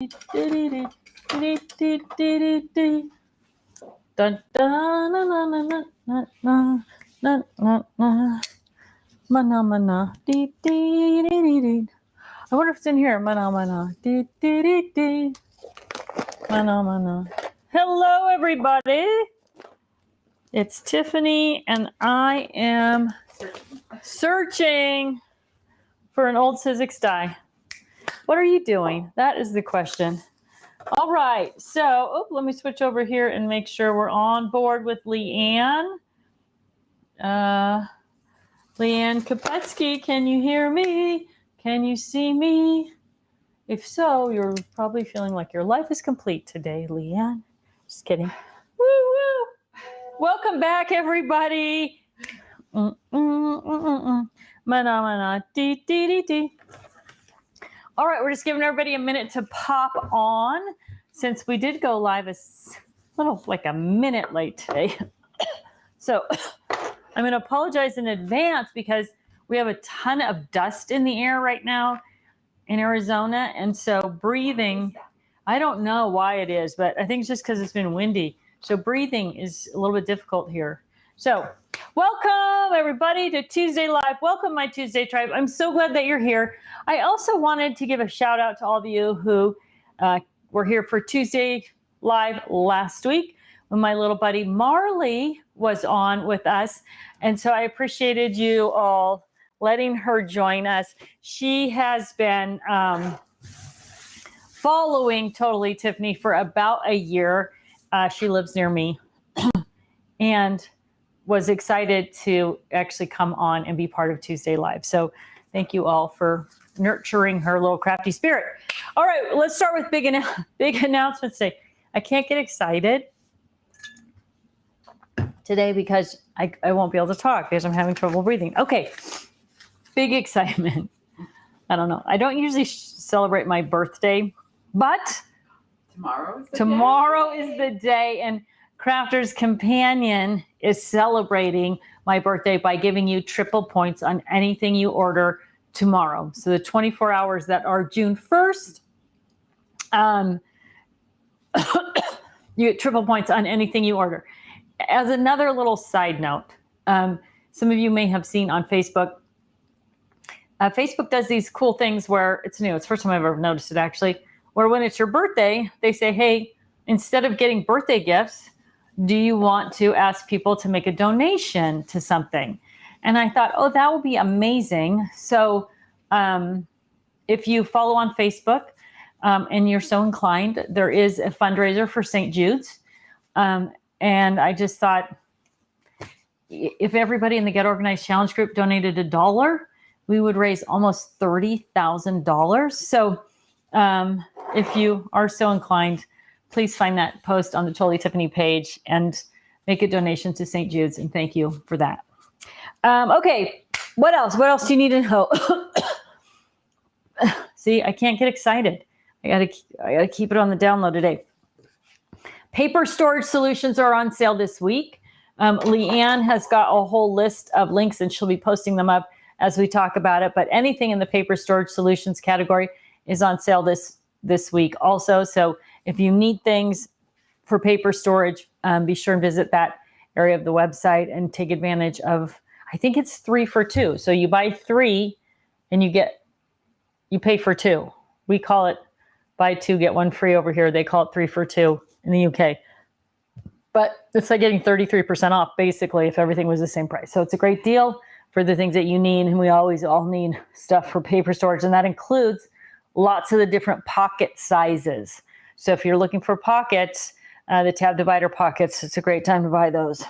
Dun, dun, na, na, na, na, na, na, na, na. Mana, mana, dee, dee, dee, dee, dee. I wonder if it's in here. Mana, mana, dee, dee, dee, dee. Mana, mana. Hello, everybody. It's Tiffany, and I am searching for an old Sizzix die. What are you doing? That is the question. All right, so let me switch over here and make sure we're on board with Leanne. Leanne Kopetsky, can you hear me? Can you see me? If so, you're probably feeling like your life is complete today, Leanne. Just kidding. Woo woo! Welcome back, everybody. Mana mana dee dee dee dee. All right, we're just giving everybody a minute to pop on since we did go live a little like a minute late today. So I'm going to apologize in advance because we have a ton of dust in the air right now in Arizona. And so breathing, I don't know why it is, but I think it's just because it's been windy. So breathing is a little bit difficult here. So welcome everybody to Tuesday Live. Welcome my Tuesday tribe. I'm so glad that you're here. I also wanted to give a shout out to all of you who were here for Tuesday Live last week when my little buddy Marley was on with us. And so I appreciated you all letting her join us. She has been following Totally Tiffany for about a year. She lives near me and was excited to actually come on and be part of Tuesday Live. So thank you all for nurturing her little crafty spirit. All right, let's start with big announcements today. I can't get excited today because I won't be able to talk because I'm having trouble breathing. Okay, big excitement. I don't know. I don't usually celebrate my birthday, but tomorrow is the day, and Crafter's Companion is celebrating my birthday by giving you triple points on anything you order tomorrow. So the 24 hours that are June 1st, you get triple points on anything you order. As another little side note, some of you may have seen on Facebook, Facebook does these cool things where it's new. It's the first time I've ever noticed it actually, where when it's your birthday, they say, hey, instead of getting birthday gifts, do you want to ask people to make a donation to something? And I thought, oh, that would be amazing. So if you follow on Facebook and you're so inclined, there is a fundraiser for St. Jude's. And I just thought, if everybody in the Get Organized Challenge group donated $1, we would raise almost $30,000. So if you are so inclined, please find that post on the Totally Tiffany page and make a donation to St. Jude's, and thank you for that. Okay, what else? What else do you need to know? See, I can't get excited. I gotta keep it on the down low today. Paper storage solutions are on sale this week. Leanne has got a whole list of links, and she'll be posting them up as we talk about it. But anything in the paper storage solutions category is on sale this week also. So if you need things for paper storage, be sure and visit that area of the website and take advantage of, I think it's 3 for 2. So you buy 3 and you pay for 2. We call it buy 2, get 1 free over here. They call it 3 for 2 in the UK. But it's like getting 33% off basically if everything was the same price. So it's a great deal for the things that you need. And we always all need stuff for paper storage. And that includes lots of the different pocket sizes. So if you're looking for pockets, the tab divider pockets, it's a great time to buy those.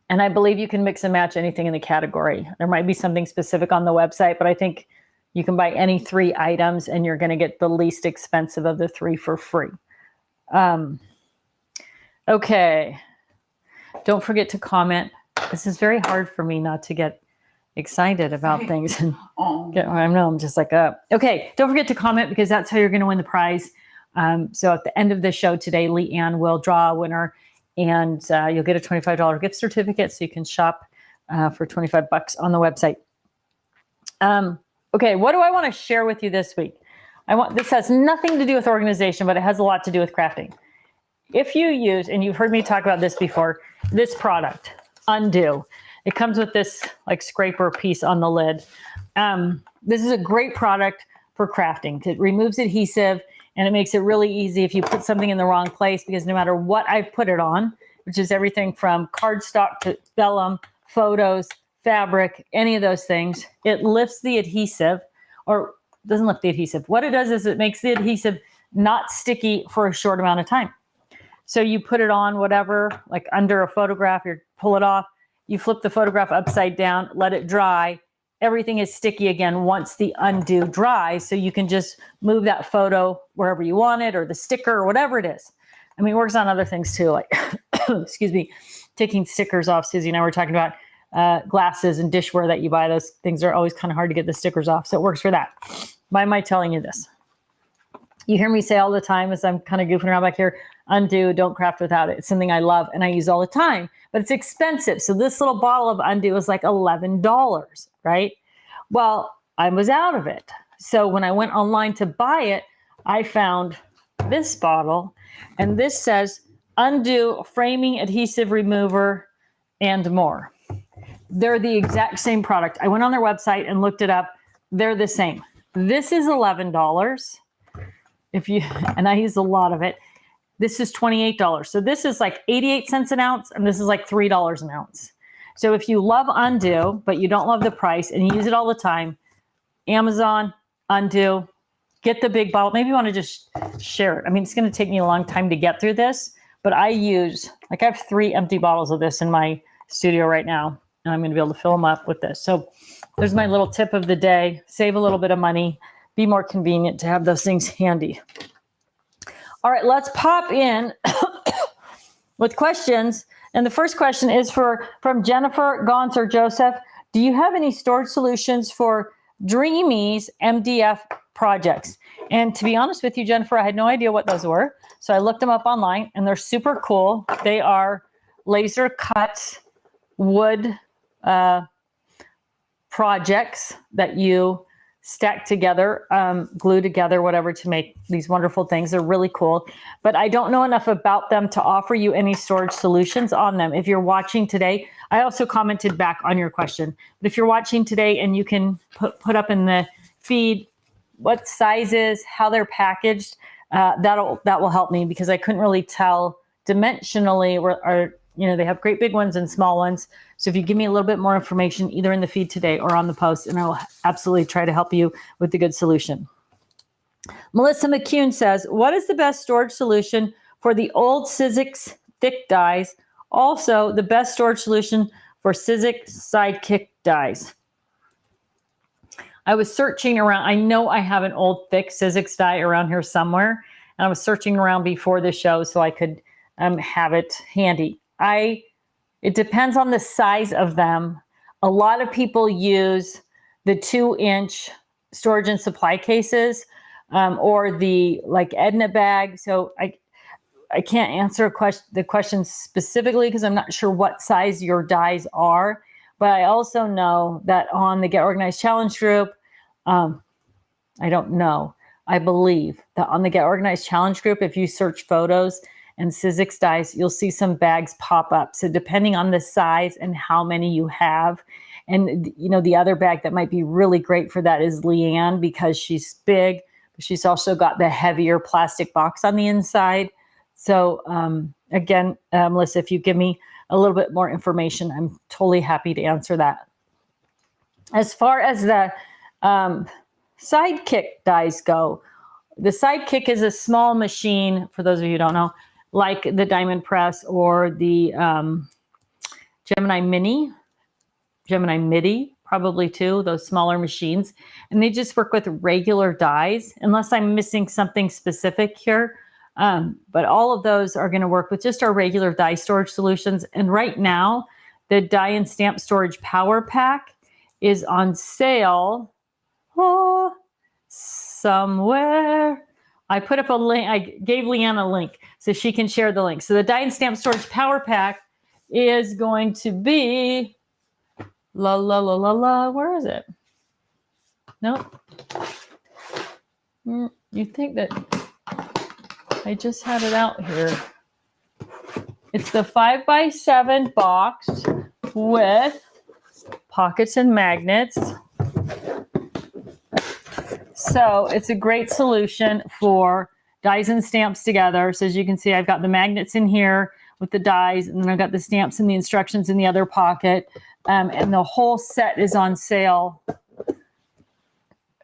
And I believe you can mix and match anything in the category. There might be something specific on the website, but I think you can buy any 3 items and you're going to get the least expensive of the 3 for free. Okay. Don't forget to comment. This is very hard for me not to get excited about things. And I know I'm just like, okay, don't forget to comment because that's how you're going to win the prize. So at the end of the show today, Leanne will draw a winner and you'll get a $25 gift certificate so you can shop for $25 on the website. Okay, what do I want to share with you this week? This has nothing to do with organization, but it has a lot to do with crafting. If you use, and you've heard me talk about this before, this product, Undo. It comes with this like scraper piece on the lid. This is a great product for crafting. It removes adhesive and it makes it really easy if you put something in the wrong place, because no matter what I've put it on, which is everything from cardstock to vellum, photos, fabric, any of those things, it lifts the adhesive, or doesn't lift the adhesive. What it does is it makes the adhesive not sticky for a short amount of time. So you put it on whatever, like under a photograph, you pull it off, you flip the photograph upside down, let it dry. Everything is sticky again once the Undo dries. So you can just move that photo wherever you want it, or the sticker, or whatever it is. I mean, it works on other things too, like, excuse me, taking stickers off. Susie and I were talking about glasses and dishware that you buy. Those things are always kind of hard to get the stickers off. So it works for that. Why am I telling you this? You hear me say all the time as I'm kind of goofing around back here, Undo, don't craft without it. It's something I love and I use all the time, but it's expensive. So this little bottle of Undo is like $11, right? Well, I was out of it. So when I went online to buy it, I found this bottle, and this says Undo Framing Adhesive Remover and more. They're the exact same product. I went on their website and looked it up. They're the same. This is $11. And I use a lot of it. This is $28. So this is like 88 cents an ounce, and this is like $3 an ounce. So if you love Undo, but you don't love the price and you use it all the time, Amazon, Undo, get the big bottle. Maybe you want to just share it. I mean, it's going to take me a long time to get through this, but I have 3 empty bottles of this in my studio right now, and I'm going to be able to fill them up with this. So there's my little tip of the day. Save a little bit of money. Be more convenient to have those things handy. All right, let's pop in with questions. And the first question is from Jennifer Gonser Joseph. Do you have any storage solutions for Dreamy's MDF projects? And to be honest with you, Jennifer, I had no idea what those were. So I looked them up online, and they're super cool. They are laser cut wood projects that you stack together, glue together, whatever, to make these wonderful things. They're really cool, but I don't know enough about them to offer you any storage solutions on them. If you're watching today, I also commented back on your question, but if you're watching today and you can put up in the feed what sizes, how they're packaged, that will help me, because I couldn't really tell dimensionally, or they have great big ones and small ones. So if you give me a little bit more information, either in the feed today or on the post, and I will absolutely try to help you with the good solution. Melissa McCune says, what is the best storage solution for the old Sizzix thick dies? Also, the best storage solution for Sizzix Sidekick dies. I was searching around. I know I have an old thick Sizzix die around here somewhere, and I was searching around before the show so I could have it handy. It depends on the size of them. A lot of people use the 2-inch storage and supply cases, or the like Edna bag. So I can't answer the question specifically because I'm not sure what size your dies are. But I also know that on the Get Organized Challenge group, I don't know. I believe that on the Get Organized Challenge group, if you search photos and Sizzix dies, you'll see some bags pop up. So depending on the size and how many you have, and the other bag that might be really great for that is Leanne, because she's big, but she's also got the heavier plastic box on the inside. So again, Melissa, if you give me a little bit more information, I'm totally happy to answer that. As far as the Sidekick dies go, the Sidekick is a small machine, for those of you who don't know, like the Diamond Press or the Gemini Midi, probably too, those smaller machines. And they just work with regular dies, unless I'm missing something specific here. But all of those are going to work with just our regular die storage solutions. And right now, the Die and Stamp Storage Power Pack is on sale somewhere. I put up a link. I gave Leanne a link so she can share the link. So the Die and Stamp Storage Power Pack is going to be where is it? Nope. You think that I just had it out here. It's the 5x7 box with pockets and magnets. So it's a great solution for dies and stamps together. So as you can see, I've got the magnets in here with the dies, and then I've got the stamps and the instructions in the other pocket. And the whole set is on sale.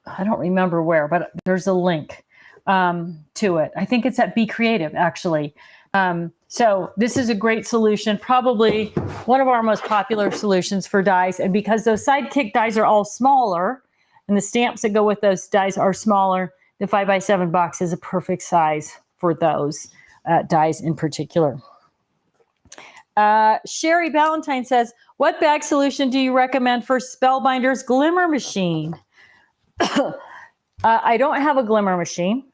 I don't remember where, but there's a link to it. I think it's at Be Creative, actually. So this is a great solution, probably one of our most popular solutions for dies. And because those Sidekick dies are all smaller, and the stamps that go with those dies are smaller, the 5x7 box is a perfect size for those dies in particular. Sherry Ballantyne says, what bag solution do you recommend for Spellbinders Glimmer Machine? I don't have a glimmer machine,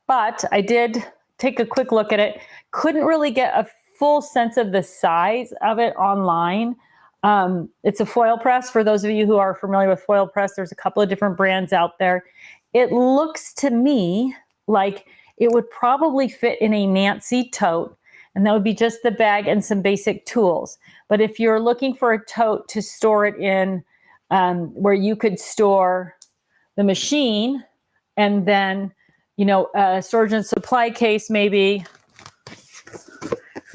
but I did take a quick look at it. Couldn't really get a full sense of the size of it online. It's a foil press. For those of you who are familiar with foil press, there's a couple of different brands out there. It looks to me like it would probably fit in a Nancy tote, and that would be just the bag and some basic tools. But if you're looking for a tote to store it in, where you could store the machine and then, you know, a storage and supply case maybe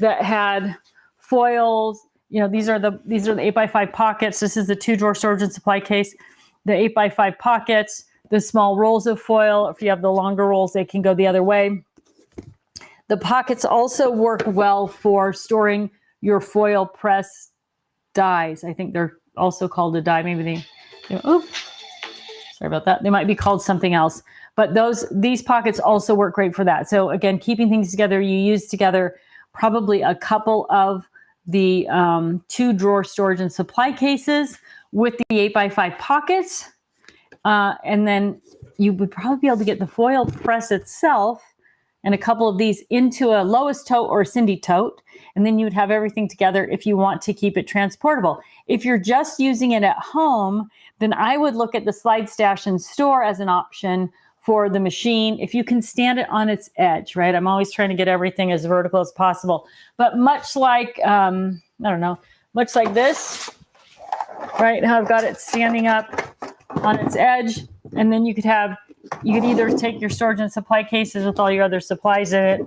that had foils. You know, these are the 8x5 pockets. This is the 2-drawer storage and supply case. The 8x5 pockets, the small rolls of foil. If you have the longer rolls, they can go the other way. The pockets also work well for storing your foil press dies. I think they're also called a die. Maybe sorry about that. They might be called something else. But these pockets also work great for that. So again, keeping things together, you use together probably a couple of the 2-drawer storage and supply cases with the 8x5 pockets. And then you would probably be able to get the foil press itself and a couple of these into a Lois tote or a Cindy tote. And then you would have everything together if you want to keep it transportable. If you're just using it at home, then I would look at the Slide Stash and Store as an option for the machine. If you can stand it on its edge, right? I'm always trying to get everything as vertical as possible. But much like, much like this, right? How I've got it standing up on its edge. And then you could either take your storage and supply cases with all your other supplies in it,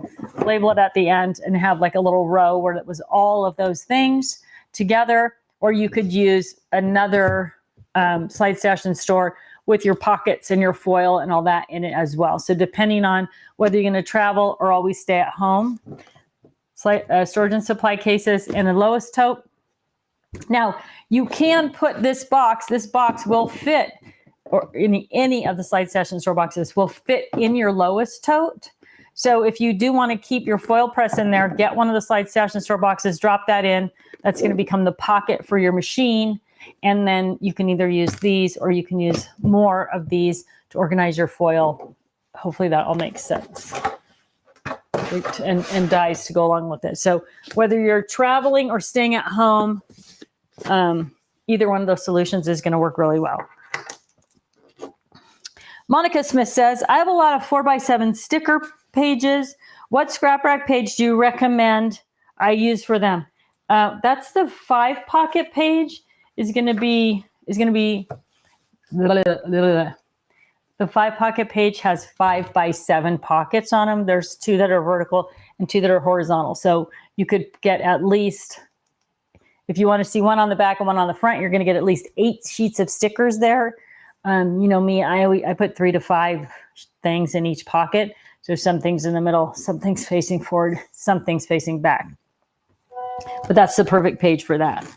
label it at the end, and have like a little row where it was all of those things together. Or you could use another Slide Stash and Store with your pockets and your foil and all that in it as well. So depending on whether you're going to travel or always stay at home, storage and supply cases in a Lois tote. Now, you can put this box will fit, or any of the Slide Stash and Store boxes will fit in your Lois tote. So if you do want to keep your foil press in there, get one of the Slide Stash and Store boxes, drop that in. That's going to become the pocket for your machine. And then you can either use these or you can use more of these to organize your foil. Hopefully that all makes sense. And dies to go along with it. So whether you're traveling or staying at home, either one of those solutions is going to work really well. Monica Smith says, I have a lot of 4x7 sticker pages. What scrap rack page do you recommend I use for them? That's the 5-pocket page. Is going to be the 5-pocket page has 5x7 pockets on them. There's 2 that are vertical and 2 that are horizontal. So you could get at least, if you want to see one on the back and one on the front, you're going to get at least 8 sheets of stickers there. You know me, I put 3 to 5 things in each pocket. So some things in the middle, some things facing forward, some things facing back. But that's the perfect page for that.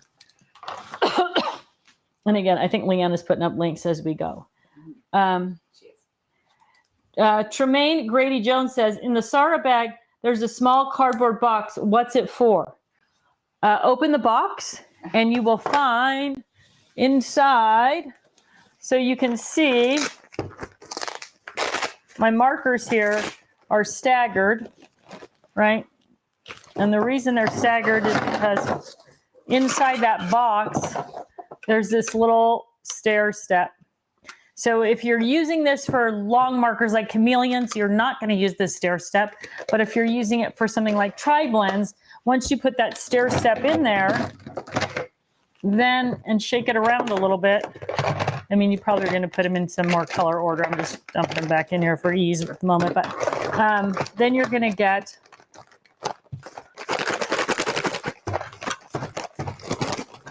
And again, I think Leanne is putting up links as we go. Tremaine Grady Jones says, in the Sarah bag, there's a small cardboard box. What's it for? Open the box and you will find inside, so you can see my markers here are staggered, right? And the reason they're staggered is because inside that box, there's this little stair step. So if you're using this for long markers like chameleons, you're not going to use this stair step. But if you're using it for something like tri-blends, once you put that stair step in there, then, and shake it around a little bit. I mean, you probably are going to put them in some more color order. I'm just dumping them back in here for ease at the moment. But then you're going to get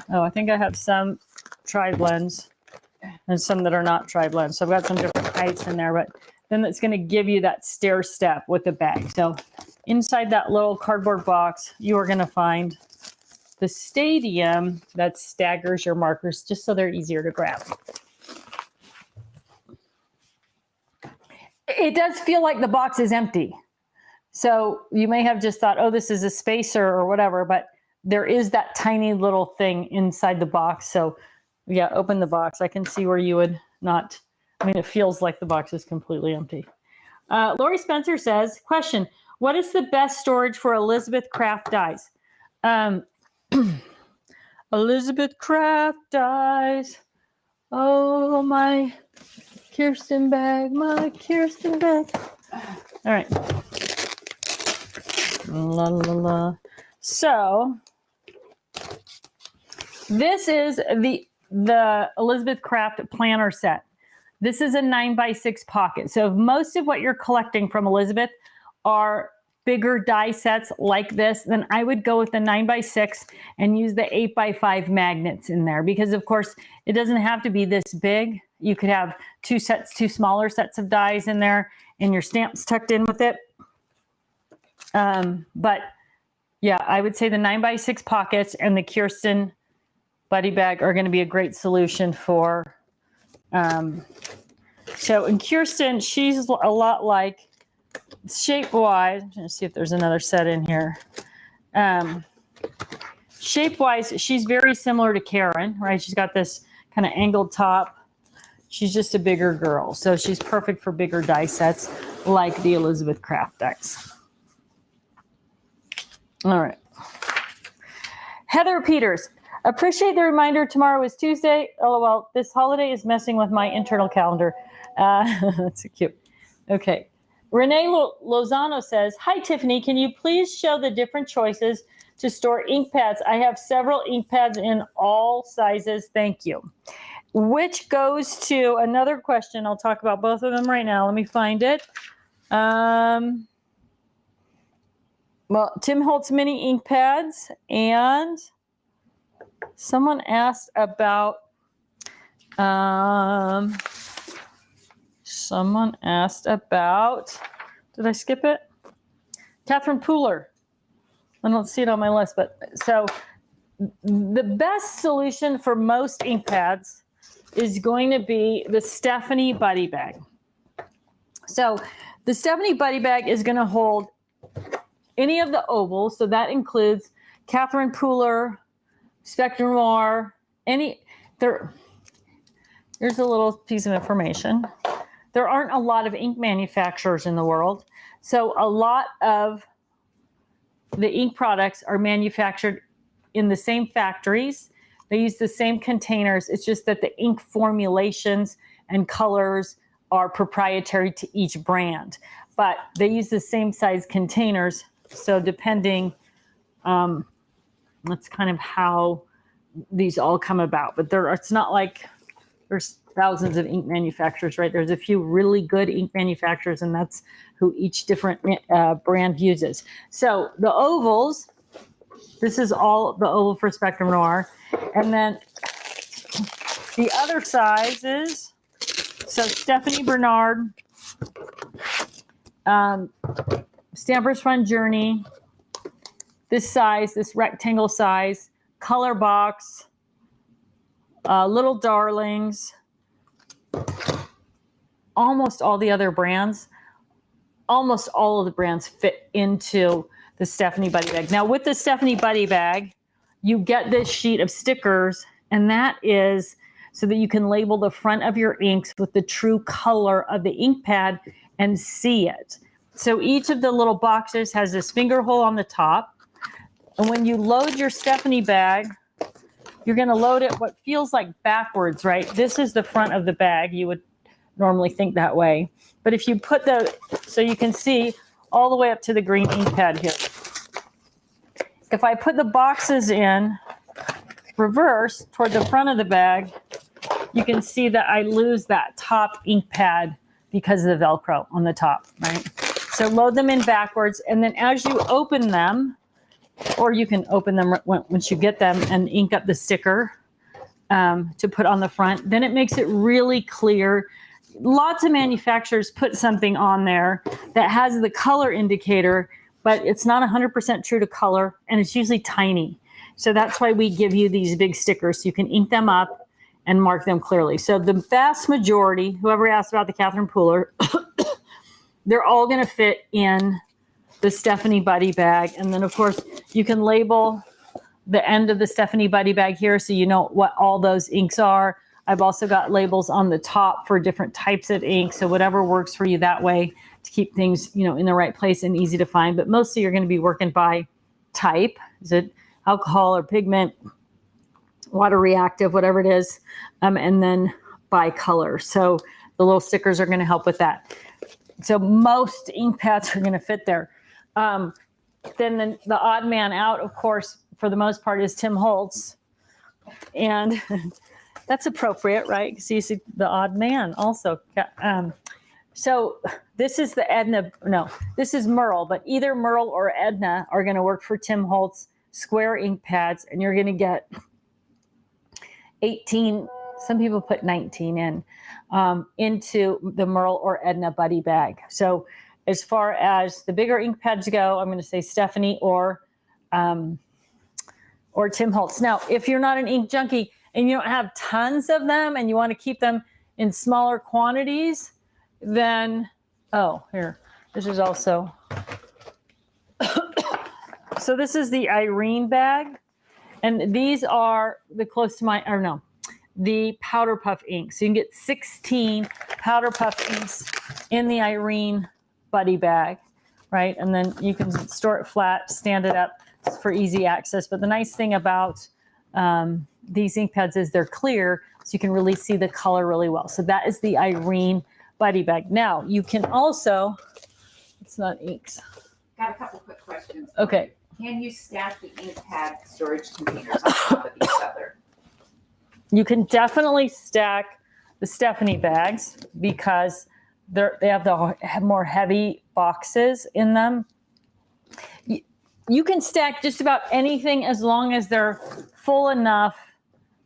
I think I have some tri-blends and some that are not tri-blends. So I've got some different heights in there, but then it's going to give you that stair step with the bag. So inside that little cardboard box, you are going to find the stadium that staggers your markers just so they're easier to grab. It does feel like the box is empty. So you may have just thought, oh, this is a spacer or whatever, but there is that tiny little thing inside the box. So yeah, open the box. I can see where you would not, I mean, it feels like the box is completely empty. Lori Spencer says, question, what is the best storage for Elizabeth Craft dies? Elizabeth Craft dies. Oh, my Kirsten bag, my Kirsten bag. All right. La, la, la. So this is the Elizabeth Craft planner set. This is a 9x6 pocket. So if most of what you're collecting from Elizabeth are bigger die sets like this, then I would go with the 9x6 and use the 8x5 magnets in there, because of course it doesn't have to be this big. You could have two smaller sets of dies in there and your stamps tucked in with it. But yeah, I would say the 9x6 pockets and the Kirsten buddy bag are going to be a great solution for, so in Kirsten, she's a lot like shape-wise. I'm going to see if there's another set in here. Shape-wise, she's very similar to Karen, right? She's got this kind of angled top. She's just a bigger girl. So she's perfect for bigger die sets like the Elizabeth Craft dies. All right. Heather Peters. Appreciate the reminder. Tomorrow is Tuesday. LOL. This holiday is messing with my internal calendar. That's so cute. Okay. Renee Lozano says, hi, Tiffany. Can you please show the different choices to store ink pads? I have several ink pads in all sizes. Thank you. Which goes to another question. I'll talk about both of them right now. Let me find it. Well, Tim Holtz mini ink pads, and someone asked about, did I skip it? Catherine Pooler. I don't see it on my list, but so the best solution for most ink pads is going to be the Stephanie Buddy Bag. So the Stephanie Buddy Bag is going to hold any of the ovals. So that includes Catherine Pooler, Spectrum Noir, here's a little piece of information. There aren't a lot of ink manufacturers in the world. So a lot of the ink products are manufactured in the same factories. They use the same containers. It's just that the ink formulations and colors are proprietary to each brand, but they use the same size containers. So depending, that's kind of how these all come about. But it's not like there's thousands of ink manufacturers, right? There's a few really good ink manufacturers, and that's who each different brand uses. So the ovals, this is all the oval for Spectrum Noir. And then the other sizes, so Stephanie Bernard, Stamper's Fun Journey, this size, this rectangle size, Color Box, Little Darlings, almost all the other brands, almost all of the brands fit into the Stephanie Buddy Bag. Now with the Stephanie Buddy Bag, you get this sheet of stickers, and that is so that you can label the front of your inks with the true color of the ink pad and see it. So each of the little boxes has this finger hole on the top. And when you load your Stephanie bag, you're going to load it what feels like backwards, right? This is the front of the bag. You would normally think that way. But if you put so you can see all the way up to the green ink pad here. If I put the boxes in reverse toward the front of the bag, you can see that I lose that top ink pad because of the Velcro on the top, right? So load them in backwards, and then as you open them, or you can open them once you get them and ink up the sticker to put on the front, then it makes it really clear. Lots of manufacturers put something on there that has the color indicator, but it's not 100% true to color, and it's usually tiny. So that's why we give you these big stickers so you can ink them up and mark them clearly. So the vast majority, whoever asked about the Catherine Pooler, they're all going to fit in the Stephanie Buddy bag. And then, of course, you can label the end of the Stephanie Buddy bag here so you know what all those inks are. I've also got labels on the top for different types of ink. So whatever works for you that way to keep things, in the right place and easy to find. But mostly you're going to be working by type. Is it alcohol or pigment, water reactive, whatever it is, and then by color. So the little stickers are going to help with that. So most ink pads are going to fit there. Then the odd man out, of course, for the most part, is Tim Holtz. And that's appropriate, right? Because you see the odd man also. So this is the Edna, no, this is Merle, but either Merle or Edna are going to work for Tim Holtz square ink pads, and you're going to get 18, some people put 19 in, into the Merle or Edna Buddy bag. So as far as the bigger ink pads go, I'm going to say Stephanie or Tim Holtz. Now, if you're not an ink junkie and you don't have tons of them and you want to keep them in smaller quantities, then, here, this is also, so this is the Irene bag. And these are the the powder puff ink. So you can get 16 powder puff inks in the Irene Buddy bag, right? And then you can store it flat, stand it up for easy access. But the nice thing about these ink pads is they're clear, so you can really see the color really well. So that is the Irene Buddy bag. Now, you can also, it's not inks. Got a couple quick questions. Okay. Can you stack the ink pad storage containers on top of each other? You can definitely stack the Stephanie bags because they have the more heavy boxes in them. You can stack just about anything as long as they're full enough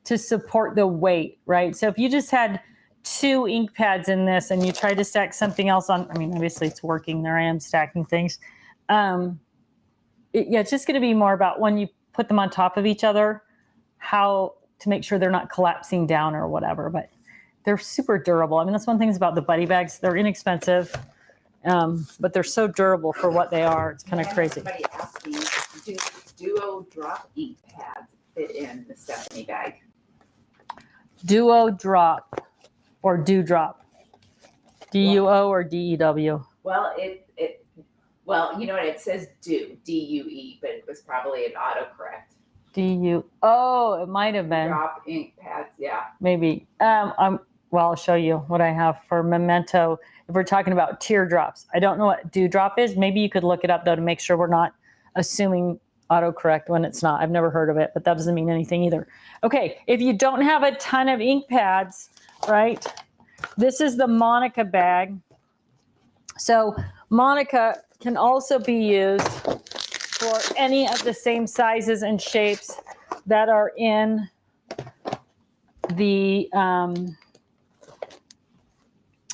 to support the weight, right? So if you just had 2 ink pads in this and you tried to stack something else on, obviously it's working. There I am stacking things. It's just going to be more about when you put them on top of each other, how to make sure they're not collapsing down or whatever. But they're super durable. That's one thing about the Buddy bags. They're inexpensive, but they're so durable for what they are. It's kind of crazy. Somebody asked me, do Duo drop ink pads fit in the Stephanie bag? Duo drop or Dewdrop? D-U-O or D-E-W? Well, well, you know what? It says do, D-U-E, but it was probably an autocorrect. Oh, it might have been. Drop ink pads, yeah. Maybe. Well, I'll show you what I have for Memento. If we're talking about teardrops, I don't know what Dewdrop is. Maybe you could look it up, though, to make sure we're not assuming autocorrect when it's not. I've never heard of it, but that doesn't mean anything either. Okay, if you don't have a ton of ink pads, right, this is the Monica bag. So Monica can also be used for any of the same sizes and shapes that are in the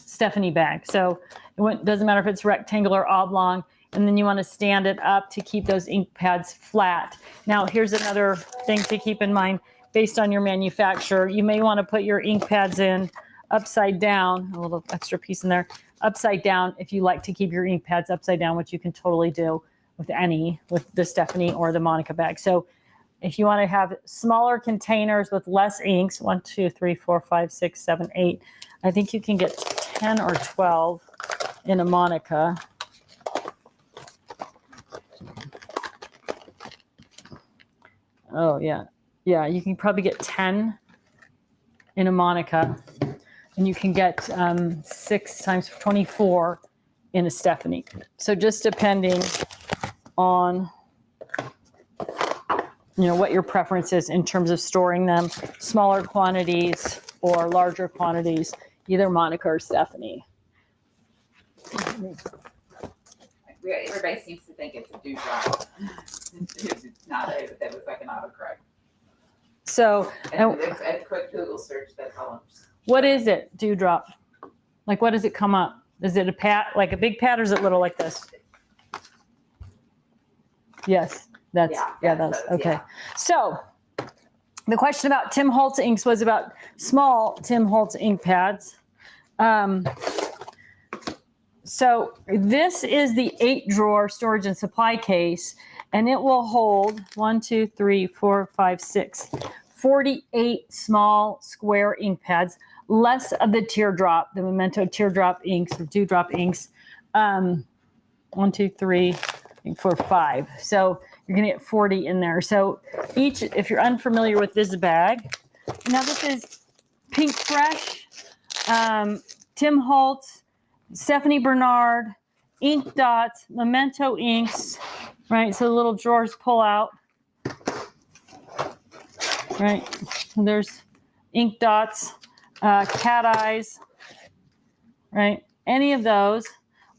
Stephanie bag. So it doesn't matter if it's rectangular or oblong, and then you want to stand it up to keep those ink pads flat. Now, here's another thing to keep in mind based on your manufacturer. You may want to put your ink pads in upside down, a little extra piece in there, upside down if you like to keep your ink pads upside down, which you can totally do with the Stephanie or the Monica bag. So if you want to have smaller containers with less inks, 1, 2, 3, 4, 5, 6, 7, 8, I think you can get 10 or 12 in a Monica. Oh, yeah. Yeah, you can probably get 10 in a Monica. and you can get 6 times 24 in a Stephanie. So just depending on what your preference is in terms of storing them, smaller quantities or larger quantities, either Monica or Stephanie. Everybody seems to think it's a dewdrop. It's not. That was like an autocorrect. So, and a quick Google search, that's all. What is it, dewdrop? Like, what does it come up? Is it a pat, like a big pat, or is it little like this? Yes, that's okay. Yeah. So, the question about Tim Holtz inks was about small Tim Holtz ink pads. So this is the 8-drawer storage and supply case, and it will hold 48 small square ink pads, less of the teardrop, the Memento teardrop inks or dewdrop inks. 5. So you're gonna get 40 in there. So each, if you're unfamiliar with this bag, now this is Pink Fresh, Tim Holtz, Stephanie Bernard, ink dots, Memento inks, right? So the little drawers pull out, right? And there's ink dots, cat eyes, right? Any of those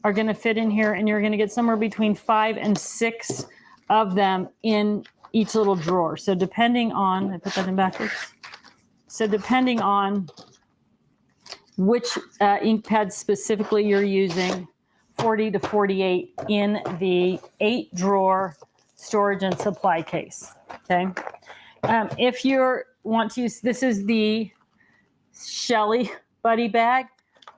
are going to fit in here, and you're going to get somewhere between 5 and 6 of them in each little drawer. So depending on, I put that in backwards. So depending on which ink pad specifically you're using, 40 to 48 in the 8-drawer storage and supply case, okay? If you want to use, this is the Shelly Buddy bag,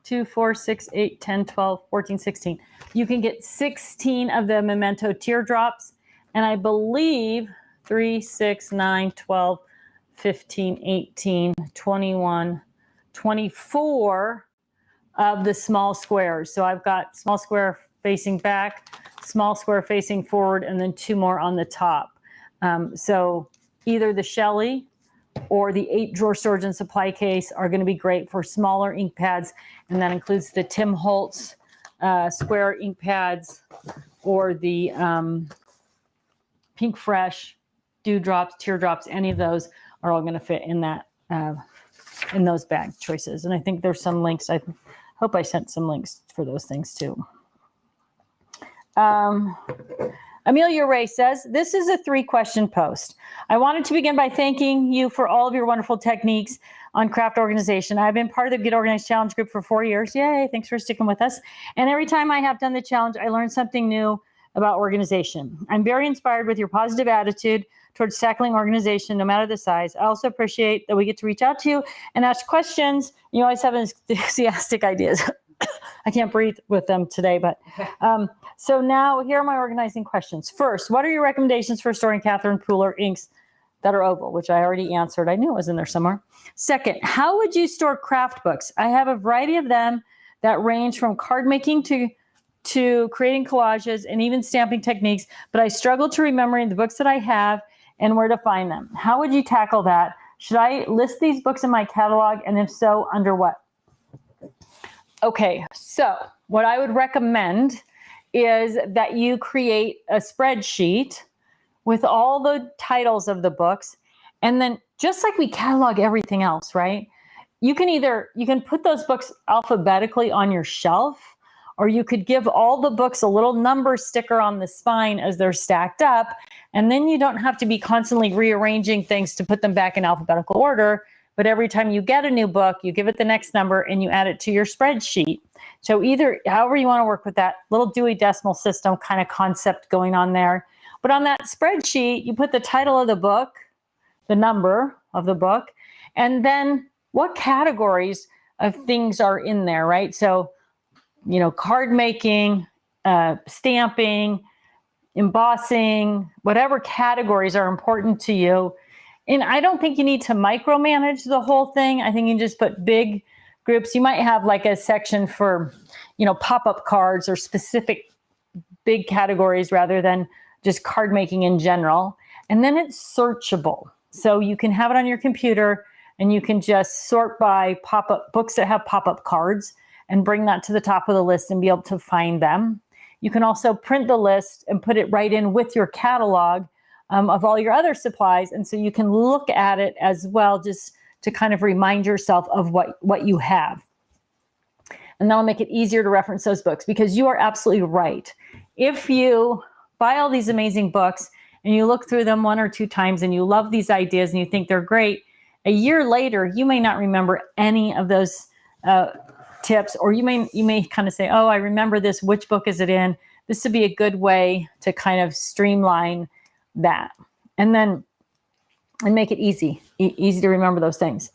2, 4, 6, 8, 10, 12, 14, 16. You can get 16 of the Memento teardrops, and I believe 3, 6, 9, 12, 15, 18, 21, 24 of the small squares. So I've got small square facing back, small square facing forward, and then 2 more on the top. So either the Shelly or the 8-drawer storage and supply case are going to be great for smaller ink pads, and that includes the Tim Holtz square ink pads or the Pink Fresh dewdrops, teardrops. Any of those are all going to fit in that in those bag choices. And I think there's some links. I hope I sent some links for those things too. Amelia Ray says, this is a 3-question post. I wanted to begin by thanking you for all of your wonderful techniques on craft organization. I've been part of the Get Organized Challenge group for 4 years. Yay, thanks for sticking with us. And every time I have done the challenge, I learned something new about organization. I'm very inspired with your positive attitude towards tackling organization, no matter the size. I also appreciate that we get to reach out to you and ask questions. You always have enthusiastic ideas. I can't breathe with them today, but so now here are my organizing questions. First, what are your recommendations for storing Catherine Pooler inks that are oval, which I already answered. I knew it was in there somewhere. Second, how would you store craft books? I have a variety of them that range from card making to creating collages and even stamping techniques, but I struggle to remembering the books that I have and where to find them. How would you tackle that? Should I list these books in my catalog, and if so, under what? Okay, so what I would recommend is that you create a spreadsheet with all the titles of the books, and then just like we catalog everything else, right? You can put those books alphabetically on your shelf, or you could give all the books a little number sticker on the spine as they're stacked up, and then you don't have to be constantly rearranging things to put them back in alphabetical order. But every time you get a new book, you give it the next number and you add it to your spreadsheet. So however you want to work with that little Dewey Decimal System kind of concept going on there. But on that spreadsheet, you put the title of the book, the number of the book, and then what categories of things are in there, right? So, card making, stamping, embossing, whatever categories are important to you. And I don't think you need to micromanage the whole thing. I think you can just put big groups. You might have like a section for, pop-up cards or specific big categories rather than just card making in general. And then it's searchable. So you can have it on your computer and you can just sort by pop-up books that have pop-up cards and bring that to the top of the list and be able to find them. You can also print the list and put it right in with your catalog of all your other supplies. And so you can look at it as well, just to kind of remind yourself of what you have. And that'll make it easier to reference those books, because you are absolutely right. If you buy all these amazing books and you look through them 1 or 2 times and you love these ideas and you think they're great, a year later, you may not remember any of those tips, or you may kind of say, oh, I remember this. Which book is it in? This would be a good way to kind of streamline that. And make it easy to remember those things.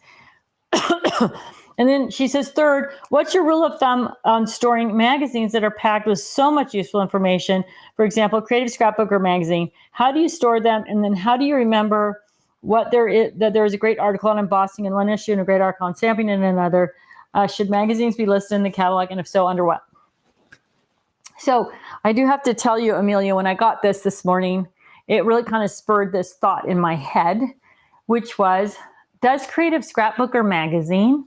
And then she says, third, what's your rule of thumb on storing magazines that are packed with so much useful information? For example, Creative Scrapbook or magazine. How do you store them? And then how do you remember that there is a great article on embossing in one issue and a great article on stamping in another? Should magazines be listed in the catalog? And if so, under what? So I do have to tell you, Amelia, when I got this morning, it really kind of spurred this thought in my head, which was, does Creative Scrapbook or magazine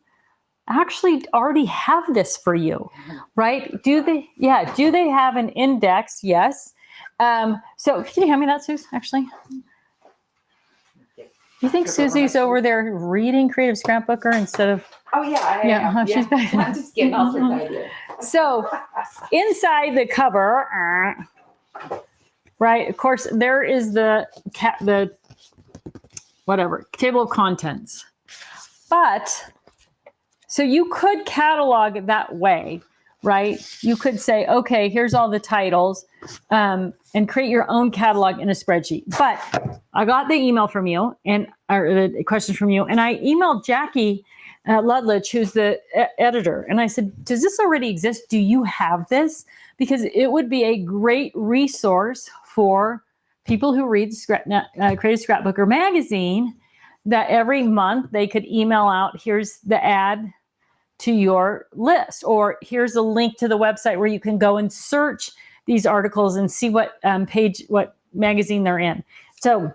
actually already have this for you, right? Do they have an index? Yes. So can you hand me that, Suze, actually? Do you think Susie's over there reading Creative Scrapbooker instead of? Oh yeah, she's back. I'm just getting all sorts of ideas. So inside the cover, right, of course, there is the table of contents. But so you could catalog it that way, right? You could say, okay, here's all the titles, and create your own catalog in a spreadsheet. But I got the email from you, or the question from you, and I emailed Jackie Ludlich, who's the editor, and I said, does this already exist? Do you have this? Because it would be a great resource for people who read Creative Scrapbooker magazine, that every month they could email out, here's the ad to your list, or here's a link to the website where you can go and search these articles and see what magazine they're in. So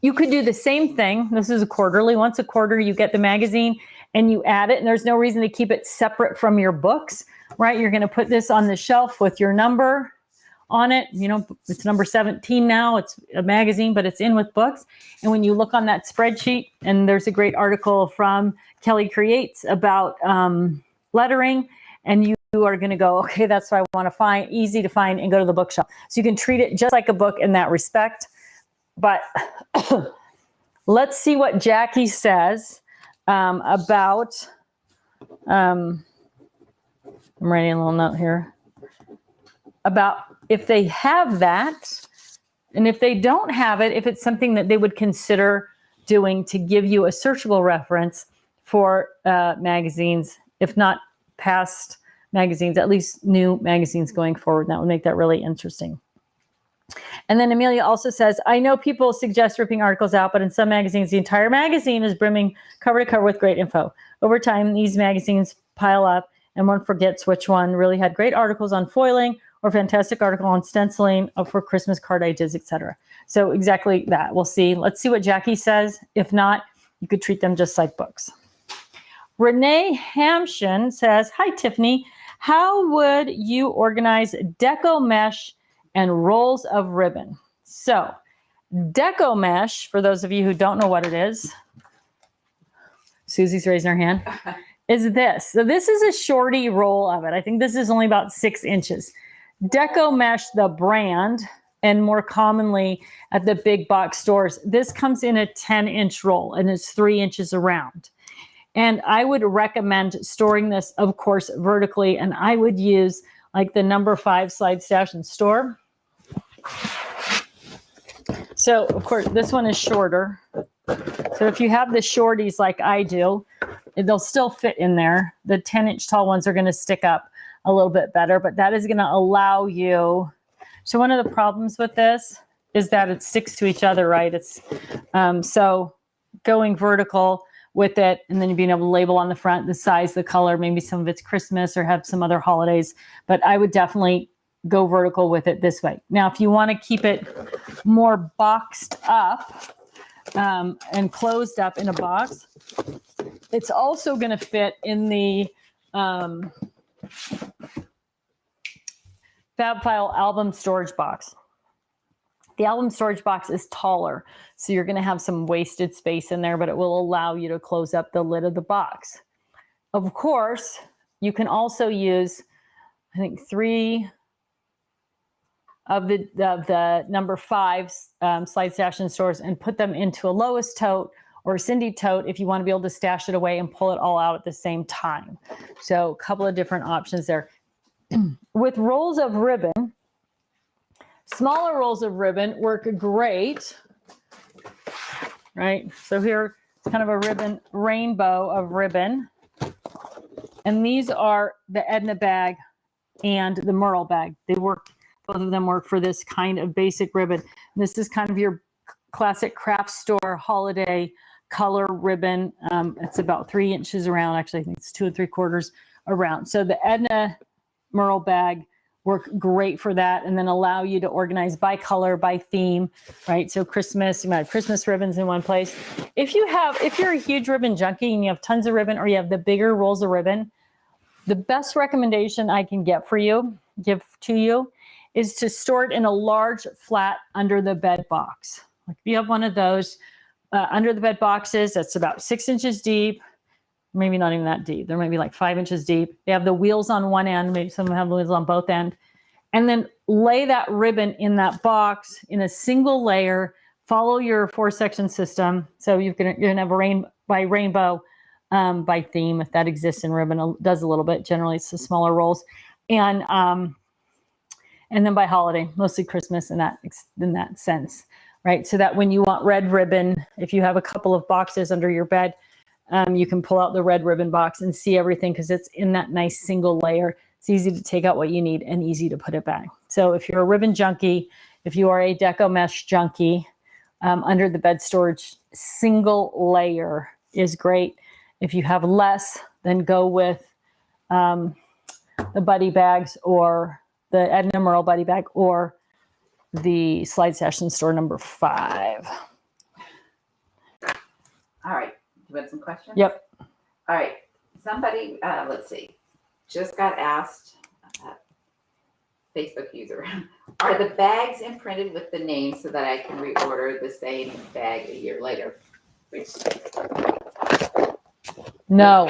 you could do the same thing. This is a quarterly. Once a quarter, you get the magazine and you add it, and there's no reason to keep it separate from your books, right? You're going to put this on the shelf with your number on it. You know, it's number 17 now. It's a magazine, but it's in with books. And when you look on that spreadsheet, and there's a great article from Kelly Creates about lettering, and you are going to go, okay, that's what I want to find, easy to find, and go to the bookshelf. So you can treat it just like a book in that respect. But let's see what Jackie says about, I'm writing a little note here, about if they have that, and if they don't have it, if it's something that they would consider doing to give you a searchable reference for magazines, if not past magazines, at least new magazines going forward. That would make that really interesting. And then Amelia also says, I know people suggest ripping articles out, but in some magazines, the entire magazine is brimming cover to cover with great info. Over time, these magazines pile up and one forgets which one really had great articles on foiling or fantastic article on stenciling for Christmas card ideas, etc. So exactly that. We'll see. Let's see what Jackie says. If not, you could treat them just like books. Renee Hampshire says, hi, Tiffany. How would you organize deco mesh and rolls of ribbon? So deco mesh, for those of you who don't know what it is, Susie's raising her hand, is this. So this is a shorty roll of it. I think this is only about 6 inches. Deco mesh, the brand, and more commonly at the big box stores, this comes in a 10-inch roll and it's 3 inches around. And I would recommend storing this, of course, vertically. And I would use like the number 5 slide stash and store. So, of course, this one is shorter. So if you have the shorties like I do, they'll still fit in there. The 10-inch tall ones are going to stick up a little bit better, but that is going to allow you. So one of the problems with this is that it sticks to each other, right? It's so going vertical with it, and then being able to label on the front the size, the color, maybe some of it's Christmas or have some other holidays, but I would definitely go vertical with it this way. Now, if you want to keep it more boxed up, and closed up in a box. It's also going to fit in the FabFile album storage box. The album storage box is taller, so you're going to have some wasted space in there, but it will allow you to close up the lid of the box. Of course, you can also use, I think, 3 of the number 5 slide stash and stores and put them into a Lois tote or a Cindy tote if you want to be able to stash it away and pull it all out at the same time. So a couple of different options there. With rolls of ribbon, smaller rolls of ribbon work great, right? So here it's kind of a ribbon, rainbow of ribbon. And these are the Edna bag and the Merle bag. They work, both of them work for this kind of basic ribbon. This is kind of your classic craft store holiday color ribbon. It's about 3 inches around. Actually, I think it's 2 3/4 around. So the Edna Merle bag work great for that, and then allow you to organize by color, by theme, right? So Christmas, you might have Christmas ribbons in one place. If you're a huge ribbon junkie and you have tons of ribbon, or you have the bigger rolls of ribbon, the best recommendation I can give to you is to store it in a large flat under the bed box. Like if you have one of those under the bed boxes, that's about 6 inches deep, maybe not even that deep. They're maybe like 5 inches deep. They have the wheels on one end. Maybe some of them have the wheels on both ends. And then lay that ribbon in that box in a single layer. Follow your 4-section system. So you're gonna have a rainbow by theme, if that exists in ribbon. It does a little bit. Generally, it's the smaller rolls. And then by holiday, mostly Christmas in that sense, right? So that when you want red ribbon, if you have a couple of boxes under your bed, you can pull out the red ribbon box and see everything because it's in that nice single layer. It's easy to take out what you need and easy to put it back. So if you're a ribbon junkie, if you are a deco mesh junkie, under the bed storage, single layer is great. If you have less, then go with the buddy bags, or the Edna Merle buddy bag, or the slide session store number 5. All right. You had some questions? Yep. All right. Somebody, let's see, just got asked, Facebook user, are the bags imprinted with the name so that I can reorder the same bag a year later? No.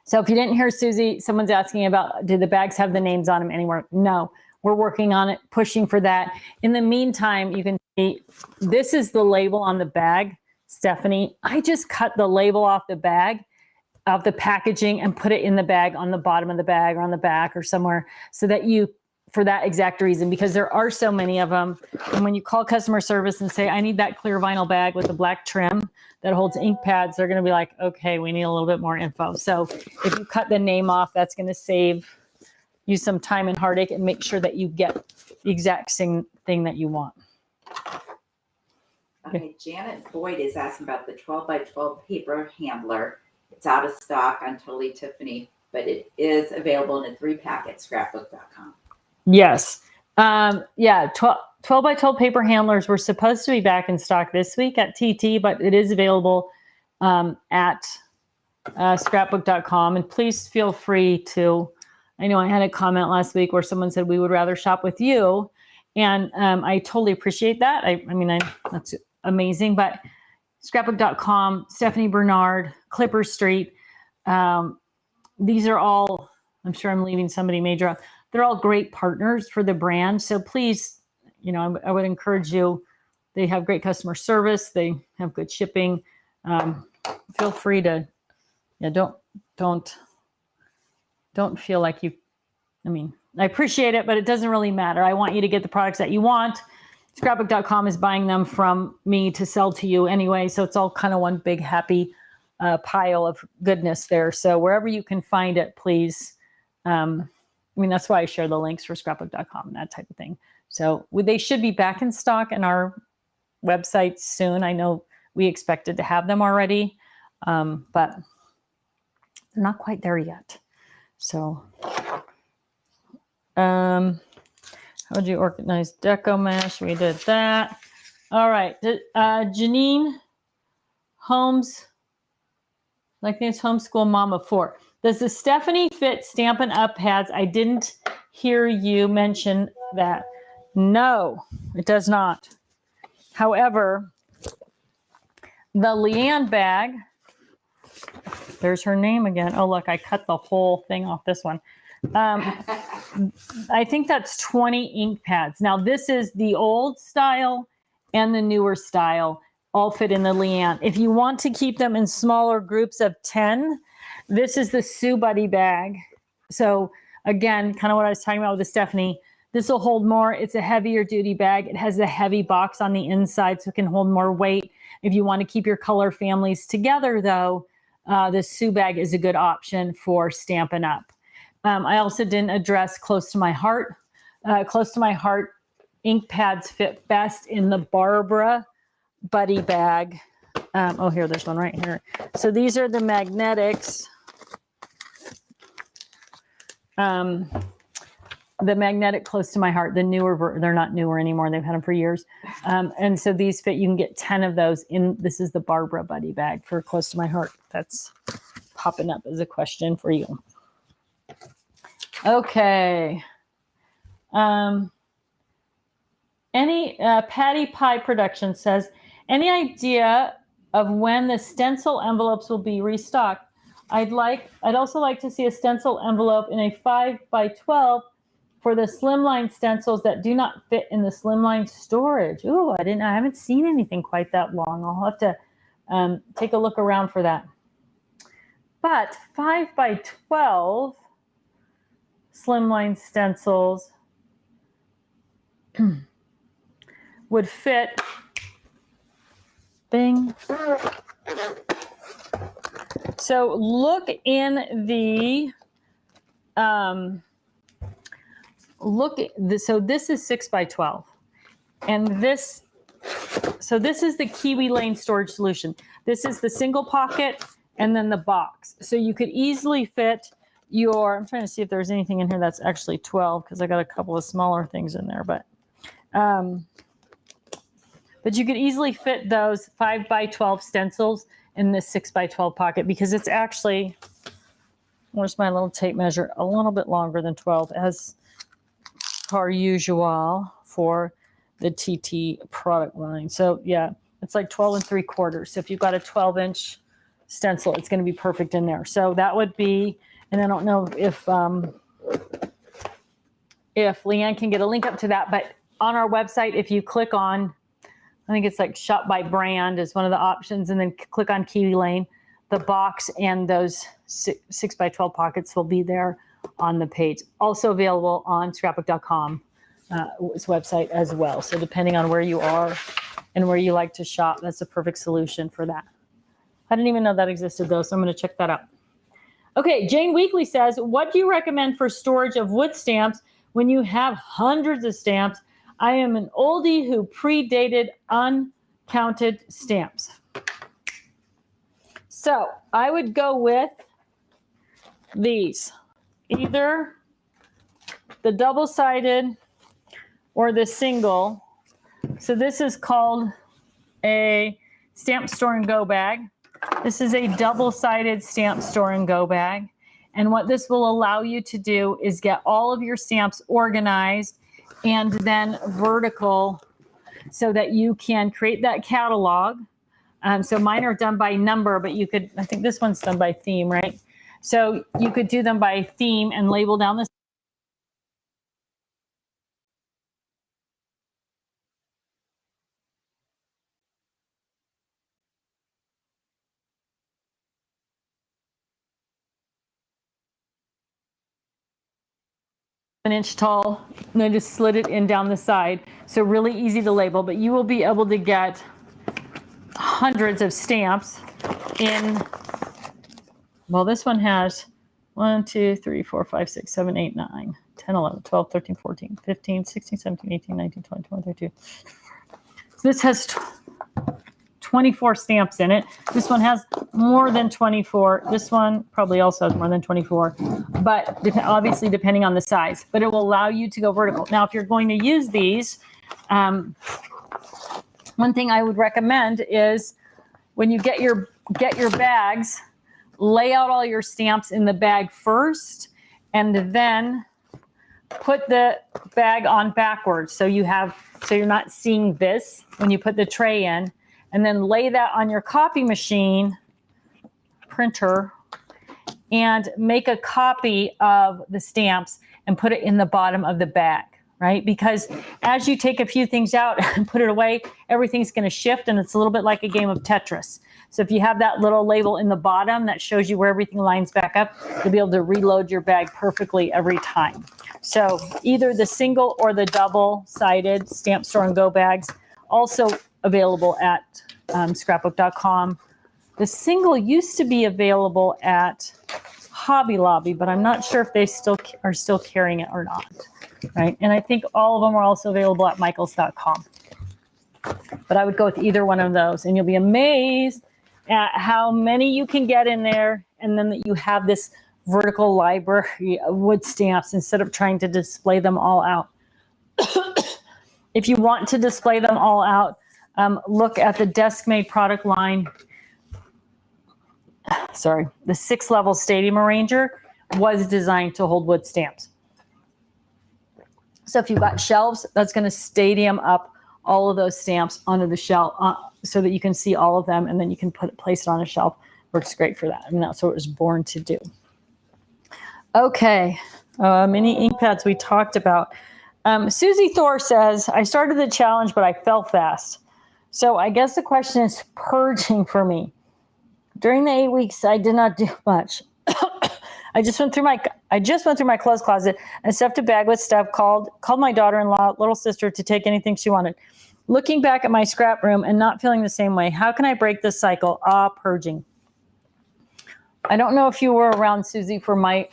So if you didn't hear Susie, someone's asking about, do the bags have the names on them anywhere? No. We're working on it, pushing for that. In the meantime, you can see, this is the label on the bag. Stephanie, I just cut the label off the bag, of the packaging, and put it in the bag on the bottom of the bag or on the back or somewhere, so that for that exact reason, because there are so many of them. And when you call customer service and say, I need that clear vinyl bag with the black trim that holds ink pads, they're going to be like, okay, we need a little bit more info. So if you cut the name off, that's going to save you some time and heartache, and make sure that you get the exact same thing that you want. Okay, Janet Boyd is asking about the 12 by 12 paper handler. It's out of stock on Totally Tiffany, but it is available in a 3-pack at scrapbook.com. Yes. 12 by 12 paper handlers were supposed to be back in stock this week at TT, but it is available at scrapbook.com. And please feel free to, I know I had a comment last week where someone said we would rather shop with you. And I totally appreciate that. I mean, that's amazing. But scrapbook.com, Stephanie Bernard, Clipper Street. These are all, I'm sure I'm leaving somebody major out. They're all great partners for the brand. So please, I would encourage you. They have great customer service. They have good shipping. Feel free to, don't feel like I appreciate it, but it doesn't really matter. I want you to get the products that you want. Scrapbook.com is buying them from me to sell to you anyway. So it's all kind of one big happy pile of goodness there. So wherever you can find it, please. That's why I share the links for scrapbook.com and that type of thing. So they should be back in stock in our website soon. I know we expected to have them already, but they're not quite there yet. So, how would you organize deco mesh? We did that. All right. Janine Holmes, like this homeschool mom of 4. Does the Stephanie Fit Stampin' Up pads? I didn't hear you mention that. No, it does not. However, the Leanne bag, there's her name again. Oh, look, I cut the whole thing off this one. I think that's 20 ink pads. Now, this is the old style and the newer style, all fit in the Leanne. If you want to keep them in smaller groups of 10, this is the Sue Buddy bag. So again, kind of what I was talking about with the Stephanie, this will hold more. It's a heavier duty bag. It has a heavy box on the inside, so it can hold more weight. If you want to keep your color families together, though, the Sue bag is a good option for Stampin' Up. I also didn't address Close to My Heart. Close to My Heart ink pads fit best in the Barbara Buddy bag. Oh, here, there's one right here. So these are the magnetics. The magnetic Close to My Heart, the newer, they're not newer anymore. They've had them for years. And so these fit, you can get 10 of those in, this is the Barbara Buddy bag for Close to My Heart. That's popping up as a question for you. Okay. Patty Pie Production says, any idea of when the stencil envelopes will be restocked? I'd also like to see a stencil envelope in a 5x12 for the Slimline stencils that do not fit in the Slimline storage. Ooh, I haven't seen anything quite that long. I'll have to take a look around for that. But 5x12 Slimline stencils would fit. Bing. So look in the, so this is 6x12. And this is the Kiwi Lane storage solution. This is the single pocket and then the box. So you could easily fit your, I'm trying to see if there's anything in here that's actually 12 because I got a couple of smaller things in there, but you could easily fit those 5x12 stencils in this 6x12 pocket because it's actually, where's my little tape measure, a little bit longer than 12 as per usual for the TT product line. So yeah, it's like 12 3/4. So if you've got a 12-inch stencil, it's going to be perfect in there. So that would be, and I don't know if Leanne can get a link up to that, but on our website, if you click on, I think it's like shop by brand is one of the options, and then click on Kiwi Lane, the box and those 6x12 pockets will be there on the page. Also available on scrapbook.com website as well. So depending on where you are and where you like to shop, that's a perfect solution for that. I didn't even know that existed though, so I'm going to check that out. Okay, Jane Weekly says, what do you recommend for storage of wood stamps when you have hundreds of stamps? I am an oldie who predated uncounted stamps. So I would go with these, either the double-sided or the single. So this is called a stamp store and go bag. This is a double-sided stamp store and go bag. And what this will allow you to do is get all of your stamps organized and then vertical so that you can create that catalog. So mine are done by number, but you could, I think this one's done by theme, right? So you could do them by theme and label down the an inch tall, and then just slid it in down the side. So really easy to label, but you will be able to get hundreds of stamps in, well, this one has 1, 2, 3, 4, 5, 6, 7, 8, 9, 10, 11, 12, 13, 14, 15, 16, 17, 18, 19, 20, 21, 22. So this has 24 stamps in it. This one has more than 24. This one probably also has more than 24, but obviously depending on the size, but it will allow you to go vertical. Now, if you're going to use these, One thing I would recommend is when you get your bags, lay out all your stamps in the bag first, and then put the bag on backwards. So you're not seeing this when you put the tray in, and then lay that on your copy machine printer and make a copy of the stamps and put it in the bottom of the bag, right? Because as you take a few things out and put it away, everything's going to shift, and it's a little bit like a game of Tetris. So if you have that little label in the bottom that shows you where everything lines back up, you'll be able to reload your bag perfectly every time. So either the single or the double-sided Stamp Store and Go bags, also available at scrapbook.com. The single used to be available at Hobby Lobby, but I'm not sure if they are still carrying it or not, right? And I think all of them are also available at michaels.com. But I would go with either one of those, and you'll be amazed at how many you can get in there, and then that you have this vertical library of wood stamps instead of trying to display them all out. If you want to display them all out, look at the Desk Made product line. Sorry, the 6-level Stadium Arranger was designed to hold wood stamps. So if you've got shelves, that's going to stadium up all of those stamps onto the shelf so that you can see all of them, and then you can place it on a shelf. Works great for that. I mean, that's what it was born to do. Okay, mini ink pads we talked about. Susie Thor says, I started the challenge, but I fell fast. So I guess the question is purging for me. During the 8 weeks, I did not do much. I just went through my clothes closet and stuffed a bag with stuff, called my daughter-in-law, little sister, to take anything she wanted. Looking back at my scrap room and not feeling the same way, how can I break this cycle? Purging. I don't know if you were around, Susie, for my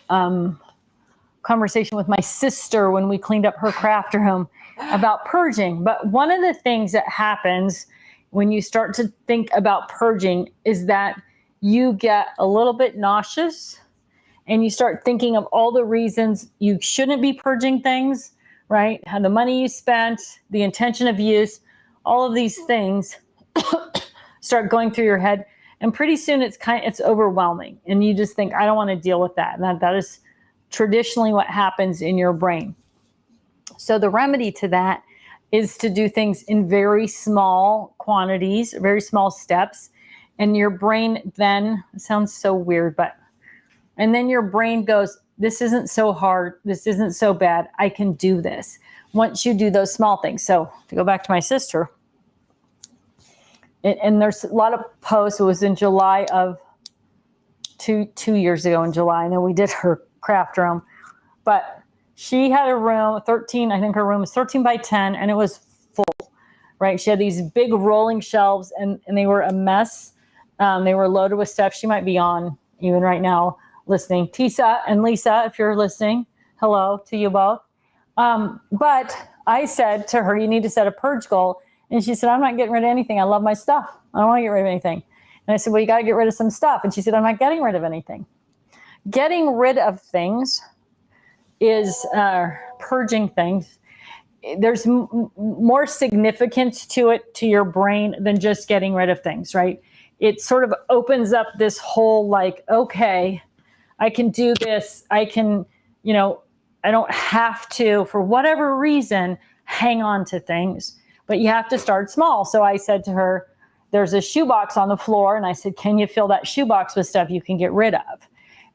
conversation with my sister when we cleaned up her craft room about purging. But one of the things that happens when you start to think about purging is that you get a little bit nauseous, and you start thinking of all the reasons you shouldn't be purging things, right? How the money you spent, the intention of use, all of these things start going through your head. And pretty soon it's overwhelming. And you just think, I don't want to deal with that. And that is traditionally what happens in your brain. So the remedy to that is to do things in very small quantities, very small steps. And your brain then, it sounds so weird, and then your brain goes, this isn't so hard. This isn't so bad. I can do this. Once you do those small things. So to go back to my sister, and there's a lot of posts. It was in July of two years ago in July. And then we did her craft room. But she had a room, 13, I think her room was 13 by 10, and it was full, right? She had these big rolling shelves, and they were a mess. They were loaded with stuff. She might be on even right now listening. Tisa and Lisa, if you're listening, hello to you both. But I said to her, you need to set a purge goal. And she said, I'm not getting rid of anything. I love my stuff. I don't want to get rid of anything. And I said, well, you got to get rid of some stuff. And she said, I'm not getting rid of anything. Getting rid of things is purging things. There's more significance to it, to your brain, than just getting rid of things, right? It sort of opens up this whole like, okay, I can do this. I can, I don't have to, for whatever reason, hang on to things, but you have to start small. So I said to her, there's a shoebox on the floor. And I said, can you fill that shoebox with stuff you can get rid of?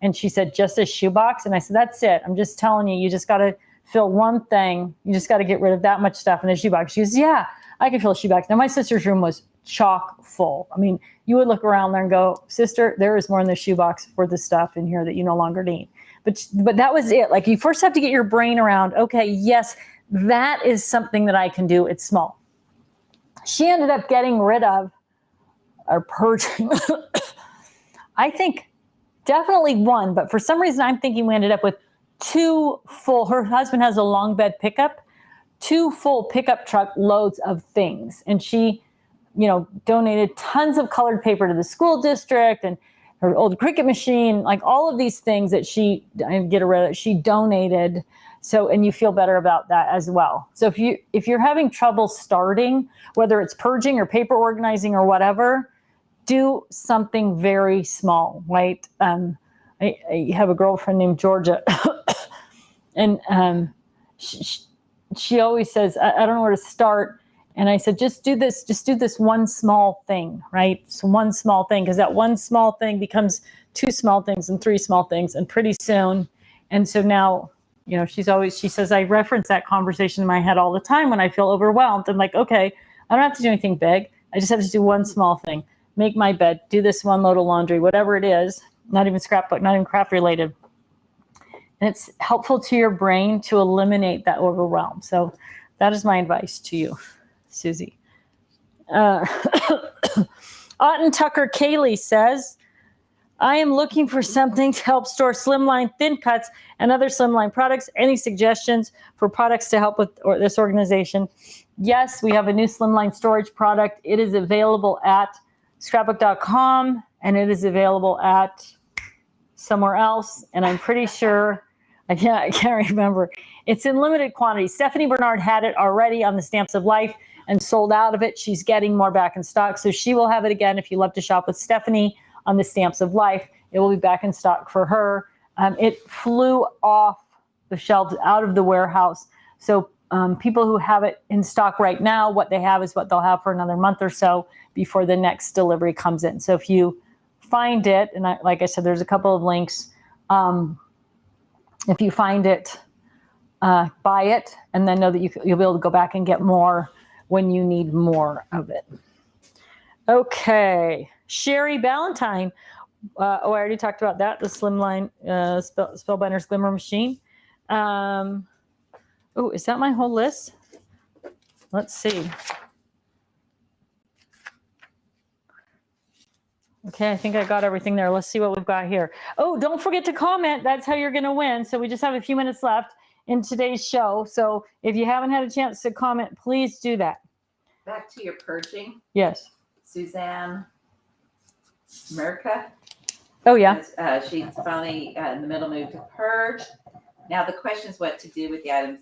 And she said, just a shoebox? And I said, that's it. I'm just telling you, you just got to fill one thing. You just got to get rid of that much stuff in a shoebox. She goes, yeah, I can fill a shoebox. Now my sister's room was chock full. I mean, you would look around there and go, sister, there is more in the shoebox for the stuff in here that you no longer need. But that was it. Like, you first have to get your brain around, okay, yes, that is something that I can do. It's small. She ended up getting rid of, or purging, I think definitely one, but for some reason I'm thinking we ended up with 2 full, her husband has a long bed pickup, 2 full pickup truck loads of things. And she, donated tons of colored paper to the school district, and her old Cricut machine, like all of these things that she donated So, and you feel better about that as well. So if you're having trouble starting, whether it's purging or paper organizing or whatever, do something very small, right? I have a girlfriend named Georgia, and she always says, I don't know where to start. And I said, just do this one small thing, right? So one small thing, because that one small thing becomes 2 small things and 3 small things, and pretty soon. And so now, she says, I reference that conversation in my head all the time when I feel overwhelmed. I'm like, okay, I don't have to do anything big. I just have to do one small thing. Make my bed, do this one load of laundry, whatever it is, not even scrapbook, not even craft related. And it's helpful to your brain to eliminate that overwhelm. So that is my advice to you, Susie. Otten Tucker Kaylee says, I am looking for something to help store Slimline thin cuts and other Slimline products. Any suggestions for products to help with this organization? Yes, we have a new Slimline storage product. It is available at scrapbook.com, and it is available at somewhere else. And I'm pretty sure, I can't remember. It's in limited quantity. Stephanie Bernard had it already on the Stamps of Life and sold out of it. She's getting more back in stock. So she will have it again. If you love to shop with Stephanie on the Stamps of Life, it will be back in stock for her. It flew off the shelves out of the warehouse. So people who have it in stock right now, what they have is what they'll have for another month or so before the next delivery comes in. So if you find it, and like I said, there's a couple of links. If you find it, buy it, and then know that you'll be able to go back and get more when you need more of it. Okay, Sherry Ballantyne. I already talked about that, the Slimline Spellbinders Glimmer Machine. Is that my whole list? Let's see. Okay, I think I got everything there. Let's see what we've got here. Oh, don't forget to comment. That's how you're going to win. So we just have a few minutes left in today's show. So if you haven't had a chance to comment, please do that. Back to your purging. Yes. Suzanne Merca. Oh, yeah. She's finally in the middle mood to purge. Now the question is what to do with the items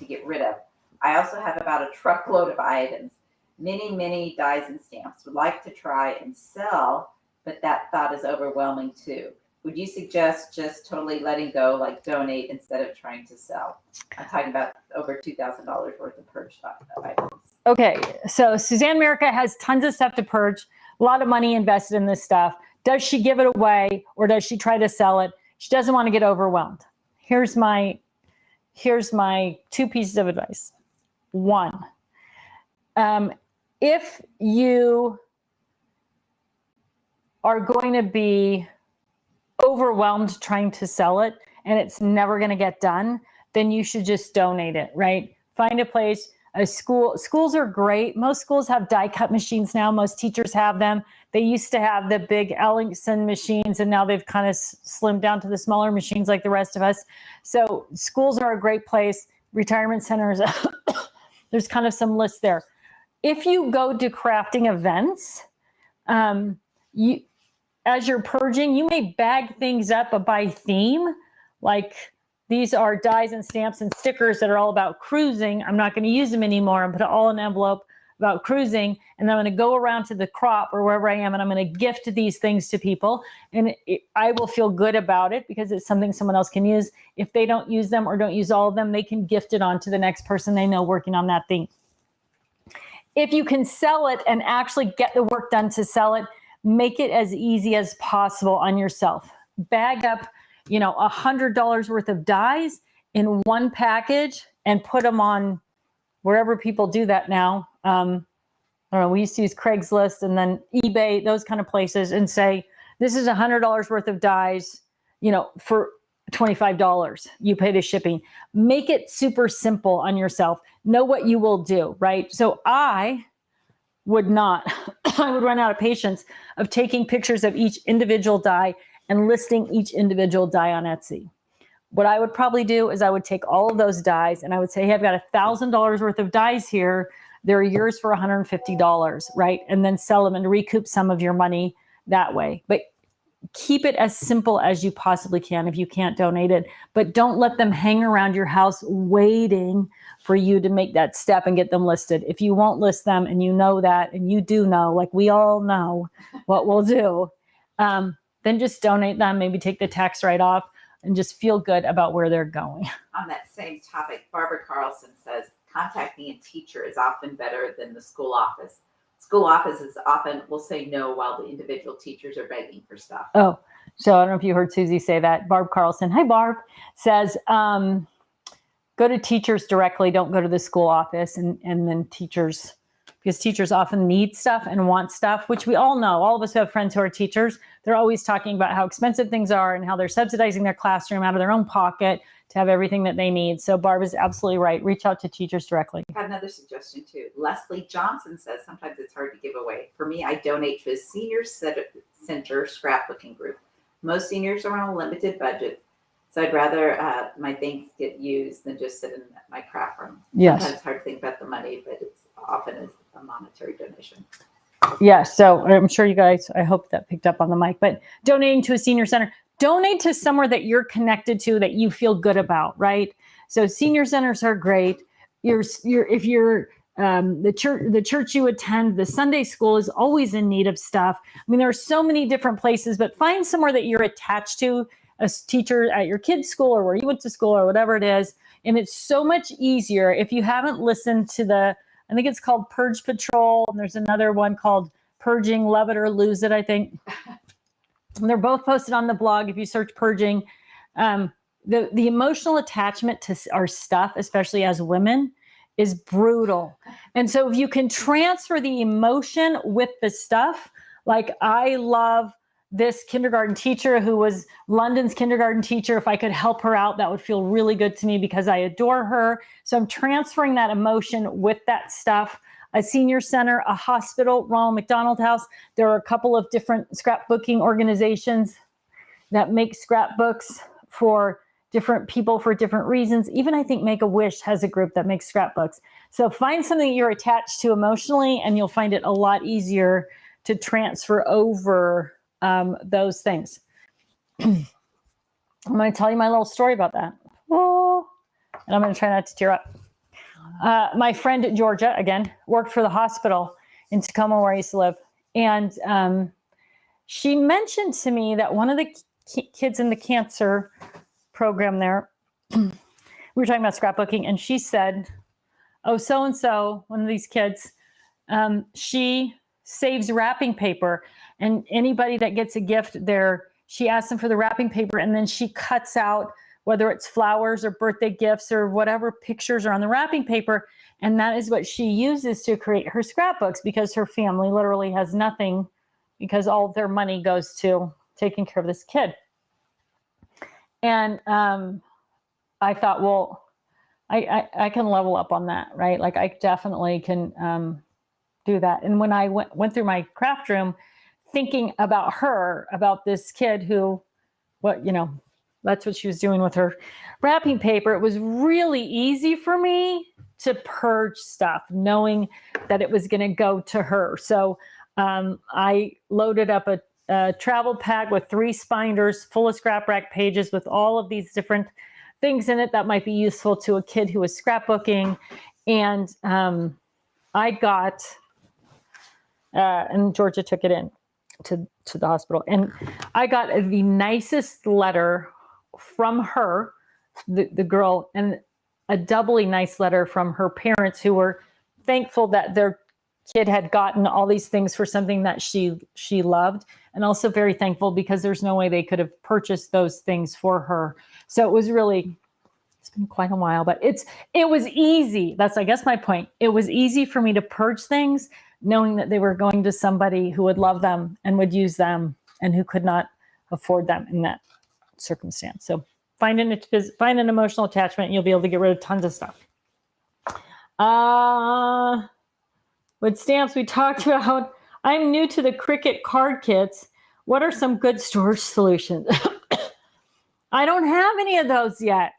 to get rid of. I also have about a truckload of items. Many dies and stamps. Would like to try and sell, but that thought is overwhelming too. Would you suggest just totally letting go, like donate instead of trying to sell? I'm talking about over $2,000 worth of purge items. Okay, so Suzanne Merica has tons of stuff to purge, a lot of money invested in this stuff. Does she give it away or does she try to sell it? She doesn't want to get overwhelmed. Here's my 2 pieces of advice. 1, if you are going to be overwhelmed trying to sell it and it's never going to get done, then you should just donate it, right? Find a place, a school. Schools are great. Most schools have die cut machines now. Most teachers have them. They used to have the big Ellingson machines, and now they've kind of slimmed down to the smaller machines like the rest of us. So schools are a great place. Retirement centers, there's kind of some lists there. If you go to crafting events, as you're purging, you may bag things up by theme. Like these are dies and stamps and stickers that are all about cruising. I'm not going to use them anymore and put it all in an envelope about cruising. And then I'm going to go around to the crop or wherever I am, and I'm going to gift these things to people. And I will feel good about it because it's something someone else can use. If they don't use them or don't use all of them, they can gift it on to the next person they know working on that thing. If you can sell it and actually get the work done to sell it, make it as easy as possible on yourself. Bag up, $100 worth of dies in one package and put them on wherever people do that now. I don't know, we used to use Craigslist and then eBay, those kind of places, and say, this is $100 worth of dies, for $25. You pay the shipping. Make it super simple on yourself. Know what you will do, right? So I would run out of patience of taking pictures of each individual die and listing each individual die on Etsy. What I would probably do is I would take all of those dies and I would say, hey, I've got $1,000 worth of dies here. They're yours for $150, right? And then sell them and recoup some of your money that way. But keep it as simple as you possibly can if you can't donate it, but don't let them hang around your house waiting for you to make that step and get them listed. If you won't list them and you know that, and you do know, like we all know what we'll do, then just donate them, maybe take the tax write-off and just feel good about where they're going. On that same topic, Barbara Carlson says, contacting a teacher is often better than the school office. School offices often will say no while the individual teachers are begging for stuff. Oh, so I don't know if you heard Susie say that. Barb Carlson, hi Barb, says, go to teachers directly. Don't go to the school office. And then teachers, because teachers often need stuff and want stuff, which we all know. All of us who have friends who are teachers, they're always talking about how expensive things are and how they're subsidizing their classroom out of their own pocket to have everything that they need. So Barb is absolutely right. Reach out to teachers directly. I have another suggestion too. Leslie Johnson says, sometimes it's hard to give away. For me, I donate to a senior center scrapbooking group. Most seniors are on a limited budget, so I'd rather my things get used than just sit in my craft room. Yes. Sometimes it's hard to think about the money, but it's often is a monetary donation. Yeah, so I'm sure you guys, I hope that picked up on the mic, but donating to a senior center, donate to somewhere that you're connected to that you feel good about, right? So senior centers are great. If you're the church you attend, the Sunday school is always in need of stuff. I mean, there are so many different places, but find somewhere that you're attached to, a teacher at your kid's school or where you went to school or whatever it is. And it's so much easier if you haven't listened to I think it's called Purge Patrol. And there's another one called Purging, Love It or Lose It, I think. And they're both posted on the blog. If you search purging, the emotional attachment to our stuff, especially as women, is brutal. And so if you can transfer the emotion with the stuff, like I love this kindergarten teacher who was London's kindergarten teacher. If I could help her out, that would feel really good to me because I adore her. So I'm transferring that emotion with that stuff. A senior center, a hospital, Ronald McDonald House. There are a couple of different scrapbooking organizations that make scrapbooks for different people for different reasons. Even I think Make-A-Wish has a group that makes scrapbooks. So find something you're attached to emotionally, and you'll find it a lot easier to transfer over those things. I'm going to tell you my little story about that. Oh, and I'm going to try not to tear up. My friend at Georgia, again, worked for the hospital in Tacoma where I used to live. And she mentioned to me that one of the kids in the cancer program there, we were talking about scrapbooking, and she said, oh, so-and-so, one of these kids, she saves wrapping paper, and anybody that gets a gift there, she asks them for the wrapping paper, and then she cuts out whether it's flowers or birthday gifts or whatever pictures are on the wrapping paper. And that is what she uses to create her scrapbooks, because her family literally has nothing, because all of their money goes to taking care of this kid. And I thought, well, I can level up on that, right? Like I definitely can do that. And when I went through my craft room thinking about her, about this kid who, that's what she was doing with her wrapping paper, it was really easy for me to purge stuff, knowing that it was going to go to her. So I loaded up a travel pack with 3 spinders full of scrap rack pages with all of these different things in it that might be useful to a kid who was scrapbooking. And I got, and Georgia took it in to the hospital. And I got the nicest letter from her, the girl, and a doubly nice letter from her parents, who were thankful that their kid had gotten all these things for something that she loved, and also very thankful because there's no way they could have purchased those things for her. So it was really, it's been quite a while, but it was easy. That's, I guess, my point. It was easy for me to purge things, knowing that they were going to somebody who would love them and would use them and who could not afford them in that circumstance. So find an emotional attachment, and you'll be able to get rid of tons of stuff. With stamps, we talked about, I'm new to the Cricut card kits. What are some good storage solutions? I don't have any of those yet.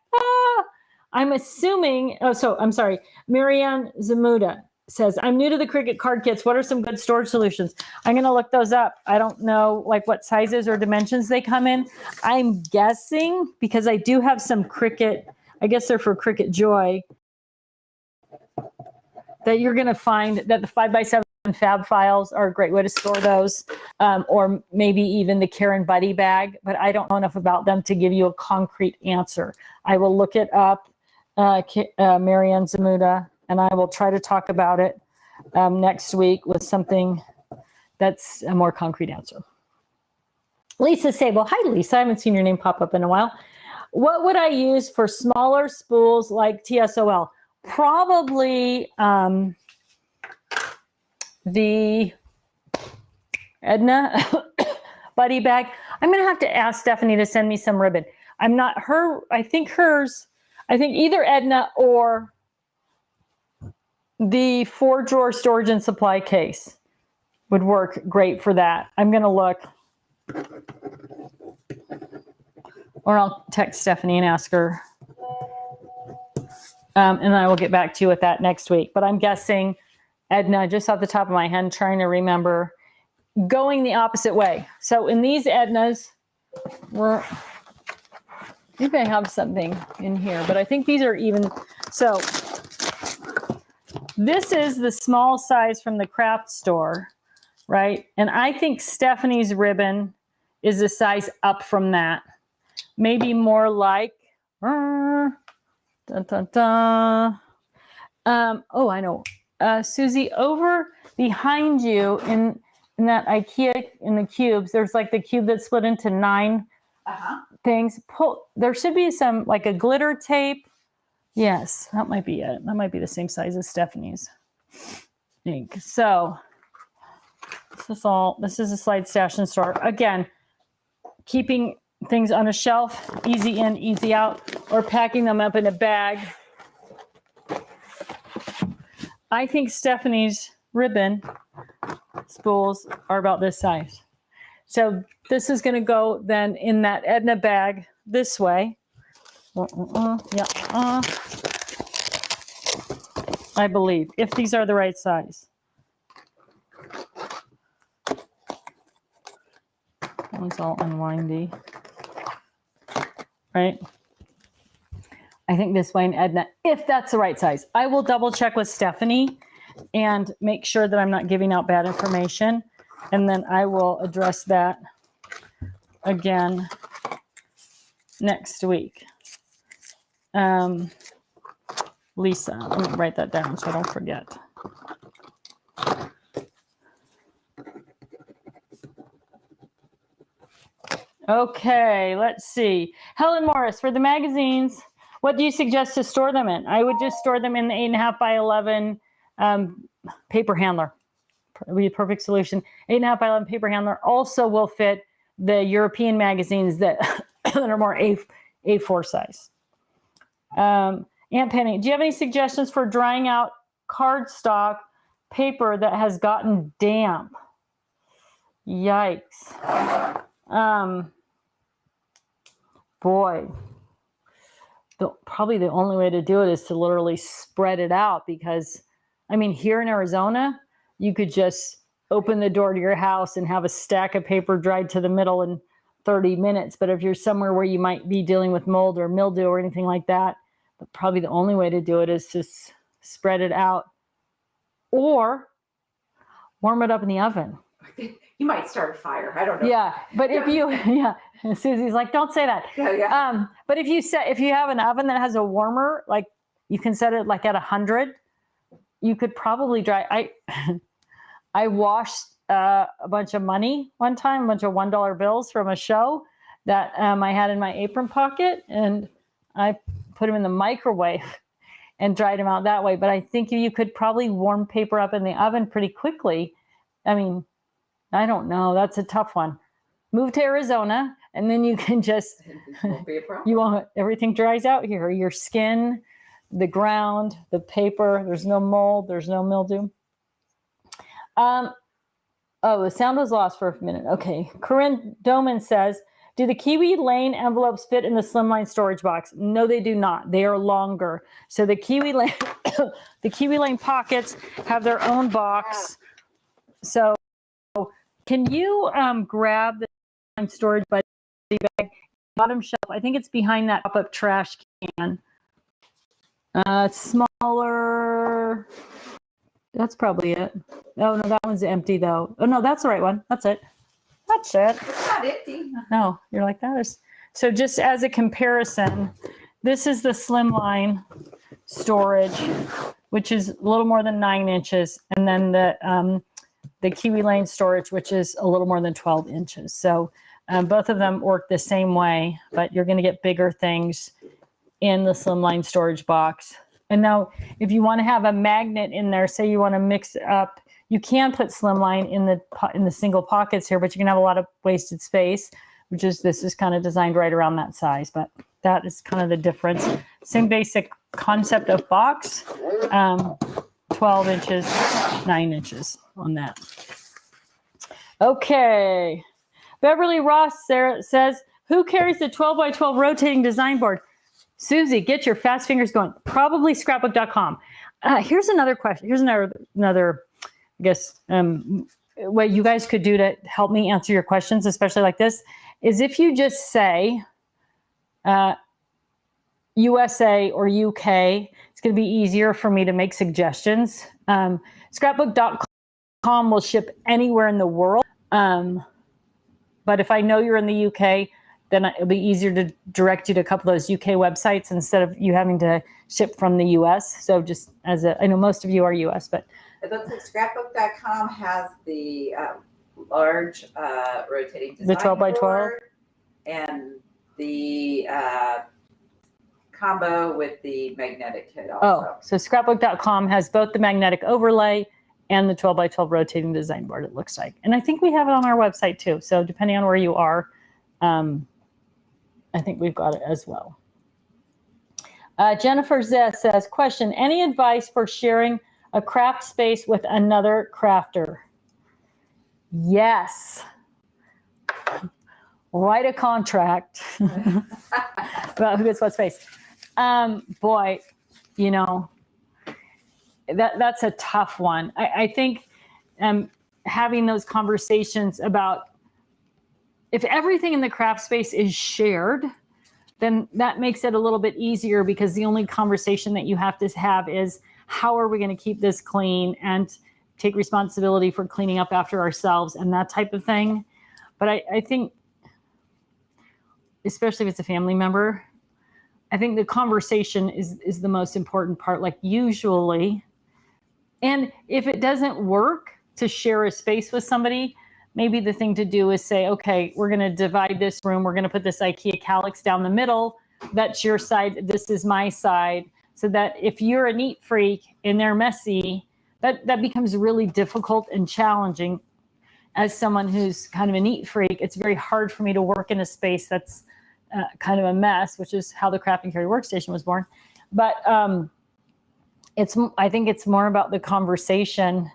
I'm assuming, I'm sorry, Marianne Zamuda. says, I'm new to the Cricut card kits. What are some good storage solutions? I'm going to look those up. I don't know like what sizes or dimensions they come in. I'm guessing, because I do have some Cricut, I guess they're for Cricut Joy, that you're going to find that the 5x7 fab files are a great way to store those, or maybe even the Karen Buddy bag, but I don't know enough about them to give you a concrete answer. I will look it up, Marianne Zamuda, and I will try to talk about it next week with something that's a more concrete answer. Lisa Sable. Hi, Lisa. I haven't seen your name pop up in a while. What would I use for smaller spools like TSOL? Probably the Edna Buddy bag. I'm going to have to ask Stephanie to send me some ribbon. I'm not her. I think either Edna or the 4-drawer storage and supply case would work great for that. I'm going to look. Or I'll text Stephanie and ask her. And I will get back to you with that next week. But I'm guessing Edna, just off the top of my head, trying to remember, going the opposite way. So in these Ednas, maybe I have something in here, but I think these are even. So this is the small size from the craft store, right? And I think Stephanie's ribbon is a size up from that. Maybe more like, oh, I know. Susie, over behind you in that IKEA, in the cubes, there's like the cube that's split into 9 things. There should be some, like a glitter tape. Yes, that might be it. That might be the same size as Stephanie's. I think. So this is a slide stash and store. Again, keeping things on a shelf, easy in, easy out, or packing them up in a bag. I think Stephanie's ribbon spools are about this size. So this is going to go then in that Edna bag this way. I believe, if these are the right size. One's all unwindy. Right? I think this way in Edna, if that's the right size. I will double check with Stephanie and make sure that I'm not giving out bad information. And then I will address that again next week. Lisa, let me write that down so I don't forget. Okay, let's see. Helen Morris, for the magazines, what do you suggest to store them in? I would just store them in the 8.5 by 11 paper handler. It would be a perfect solution. 8.5 by 11 paper handler also will fit the European magazines that, that are more A4 size. Aunt Penny, do you have any suggestions for drying out cardstock paper that has gotten damp? Yikes. Boy, probably the only way to do it is to literally spread it out, because, I mean, here in Arizona, you could just open the door to your house and have a stack of paper dried to the middle in 30 minutes. But if you're somewhere where you might be dealing with mold or mildew or anything like that, probably the only way to do it is to spread it out or warm it up in the oven. You might start a fire. I don't know. Yeah, but if you, Susie's like, don't say that. Yeah. But if you have an oven that has a warmer, like you can set it like at 100, you could probably dry. I washed a bunch of money one time, a bunch of $1 bills from a show that I had in my apron pocket, and I put them in the microwave and dried them out that way. But I think you could probably warm paper up in the oven pretty quickly. I mean, I don't know. That's a tough one. Move to Arizona, and then you can just, won't be a problem. you won't, everything dries out here. Your skin, the ground, the paper, there's no mold, there's no mildew. Oh, the sound was lost for a minute. Okay. Corinne Doman says, Do the Kiwi Lane envelopes fit in the Slimline storage box? No, they do not. They are longer. So the Kiwi Lane, the Kiwi Lane pockets have their own box. So can you grab the storage bag, bottom shelf? I think it's behind that pop-up trash can. Smaller. That's probably it. Oh, no, that one's empty, though. Oh, no, that's the right one. That's it. That's it. It's not empty. No, you're like, that is. So just as a comparison, this is the Slimline storage, which is a little more than 9 inches. And then the Kiwi Lane storage, which is a little more than 12 inches. So both of them work the same way, but you're going to get bigger things in the Slimline storage box. And now if you want to have a magnet in there, say you want to mix up, you can put Slimline in the single pockets here, but you can have a lot of wasted space, which is, this is kind of designed right around that size, but that is kind of the difference. Same basic concept of box, 12 inches, 9 inches on that. Okay. Beverly Ross says, who carries the 12 by 12 rotating design board? Susie, get your fast fingers going. Probably scrapbook.com. Here's another question. Here's another, I guess, what you guys could do to help me answer your questions, especially like this, is if you just say USA or UK, it's going to be easier for me to make suggestions. Scrapbook.com will ship anywhere in the world. But if I know you're in the UK, then it'll be easier to direct you to a couple of those UK websites instead of you having to ship from the US. So just I know most of you are US, but it looks like scrapbook.com has the large rotating design the 12 by 12 board and the combo with the magnetic kit also. Oh, so scrapbook.com has both the magnetic overlay and the 12 by 12 rotating design board, it looks like. And I think we have it on our website too. So depending on where you are, I think we've got it as well. Jennifer Zeth says, question, any advice for sharing a craft space with another crafter? Yes. Write a contract about who gets what space. Boy, you know, that's a tough one. I think having those conversations about, if everything in the craft space is shared, then that makes it a little bit easier, because the only conversation that you have to have is, how are we going to keep this clean and take responsibility for cleaning up after ourselves and that type of thing. But I think, especially if it's a family member, I think the conversation is the most important part, like usually. And if it doesn't work to share a space with somebody, maybe the thing to do is say, okay, we're going to divide this room. We're going to put this IKEA calyx down the middle. That's your side. This is my side. So that if you're a neat freak and they're messy, that becomes really difficult and challenging. As someone who's kind of a neat freak, it's very hard for me to work in a space that's kind of a mess, which is how the Craft and Carry Workstation was born. But I think it's more about the conversation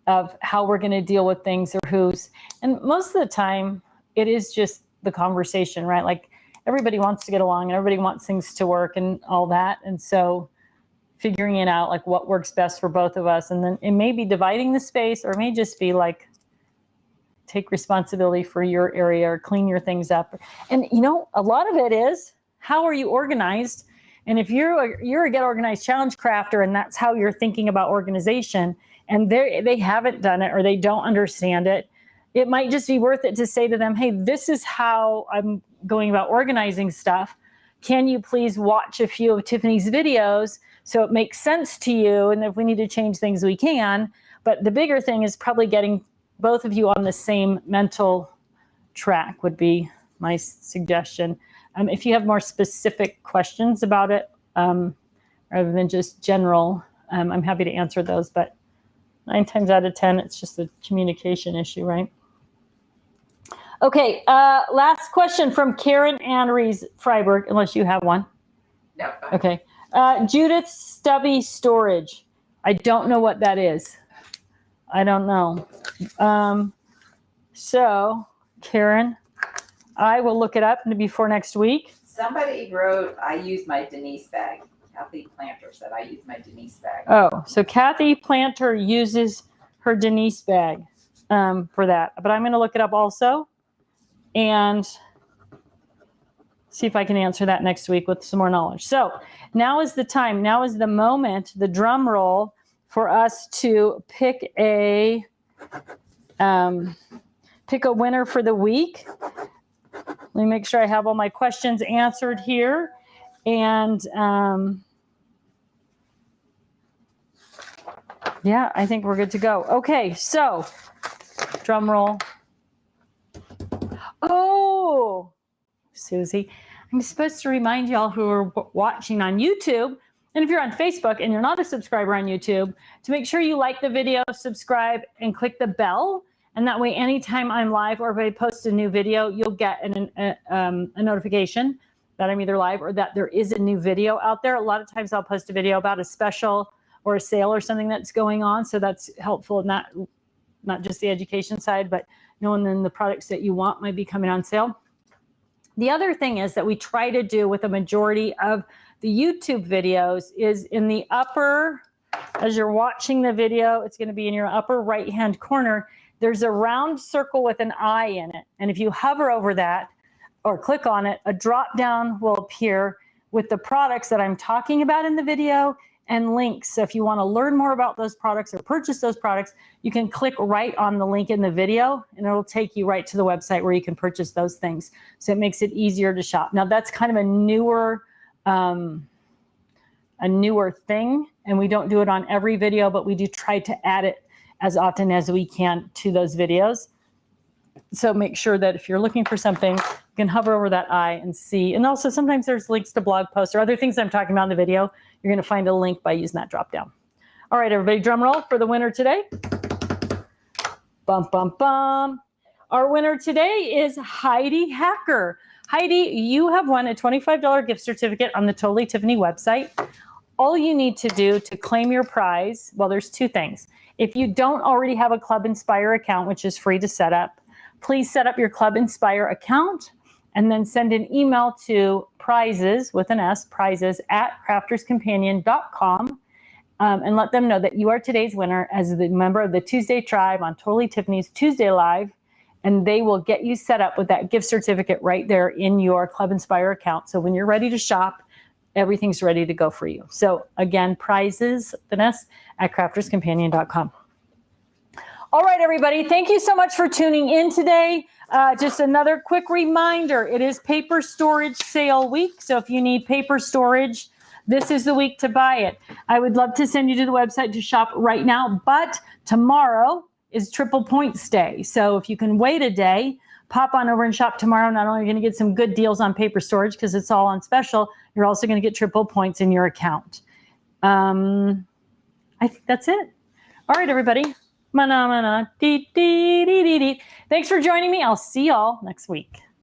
of how we're going to deal with things or who's, and most of the time it is just the conversation, right? Like everybody wants to get along and everybody wants things to work and all that. And so figuring it out, like what works best for both of us. And then it may be dividing the space, or it may just be like, take responsibility for your area or clean your things up. And you know, a lot of it is, how are you organized? And if you're a Get Organized Challenge crafter and that's how you're thinking about organization, and they haven't done it or they don't understand it, it might just be worth it to say to them, hey, this is how I'm going about organizing stuff. Can you please watch a few of Tiffany's videos so it makes sense to you? And if we need to change things, we can. But the bigger thing is probably getting both of you on the same mental track would be my suggestion. If you have more specific questions about it, rather than just general, I'm happy to answer those. But 9 times out of 10, it's just a communication issue, right? Okay, last question from Karen Ann Rees Freiberg, unless you have one. No. Okay. Judith Stubby Storage. I don't know what that is. I don't know. So, Karen, I will look it up before next week. Somebody wrote, I use my Denise bag. Kathy Planter said, I use my Denise bag. Oh, so Kathy Planter uses her Denise bag for that. But I'm going to look it up also and see if I can answer that next week with some more knowledge. So now is the time. Now is the moment, the drum roll, for us to pick a winner for the week. Let me make sure I have all my questions answered here. And yeah, I think we're good to go. Okay, so drum roll. Oh, Susie, I'm supposed to remind y'all who are watching on YouTube, and if you're on Facebook and you're not a subscriber on YouTube, to make sure you like the video, subscribe, and click the bell. And that way, anytime I'm live or if I post a new video, you'll get a notification that I'm either live or that there is a new video out there. A lot of times I'll post a video about a special or a sale or something that's going on. So that's helpful, not just the education side, but knowing then the products that you want might be coming on sale. The other thing is that we try to do with a majority of the YouTube videos is in the upper, as you're watching the video, it's going to be in your upper right-hand corner. There's a round circle with an eye in it. And if you hover over that or click on it, a drop down will appear with the products that I'm talking about in the video and links. So if you want to learn more about those products or purchase those products, you can click right on the link in the video and it'll take you right to the website where you can purchase those things. So it makes it easier to shop. Now that's kind of a newer thing, and we don't do it on every video, but we do try to add it as often as we can to those videos. So make sure that if you're looking for something, you can hover over that eye and see. And also sometimes there's links to blog posts or other things I'm talking about in the video. You're going to find a link by using that drop down. All right, everybody, drum roll for the winner today. Bum, bum, bum. Our winner today is Heidi Hacker. Heidi, you have won a $25 gift certificate on the Totally Tiffany website. All you need to do to claim your prize, well, there's two things. If you don't already have a Club Inspire account, which is free to set up, please set up your Club Inspire account and then send an email to prizes, with an S, prizes @crafterscompanion.com and let them know that you are today's winner as the member of the Tuesday Tribe on Totally Tiffany's Tuesday Live, and they will get you set up with that gift certificate right there in your Club Inspire account. So when you're ready to shop, everything's ready to go for you. So again, prizes, with an S, @crafterscompanion.com. All right, everybody, thank you so much for tuning in today. Just another quick reminder, it is paper storage sale week. So if you need paper storage, this is the week to buy it. I would love to send you to the website to shop right now, but tomorrow is Triple Points Day. So if you can wait a day, pop on over and shop tomorrow. Not only are you going to get some good deals on paper storage because it's all on special, you're also going to get triple points in your account. I think that's it. All right, everybody. Thanks for joining me. I'll see y'all next week.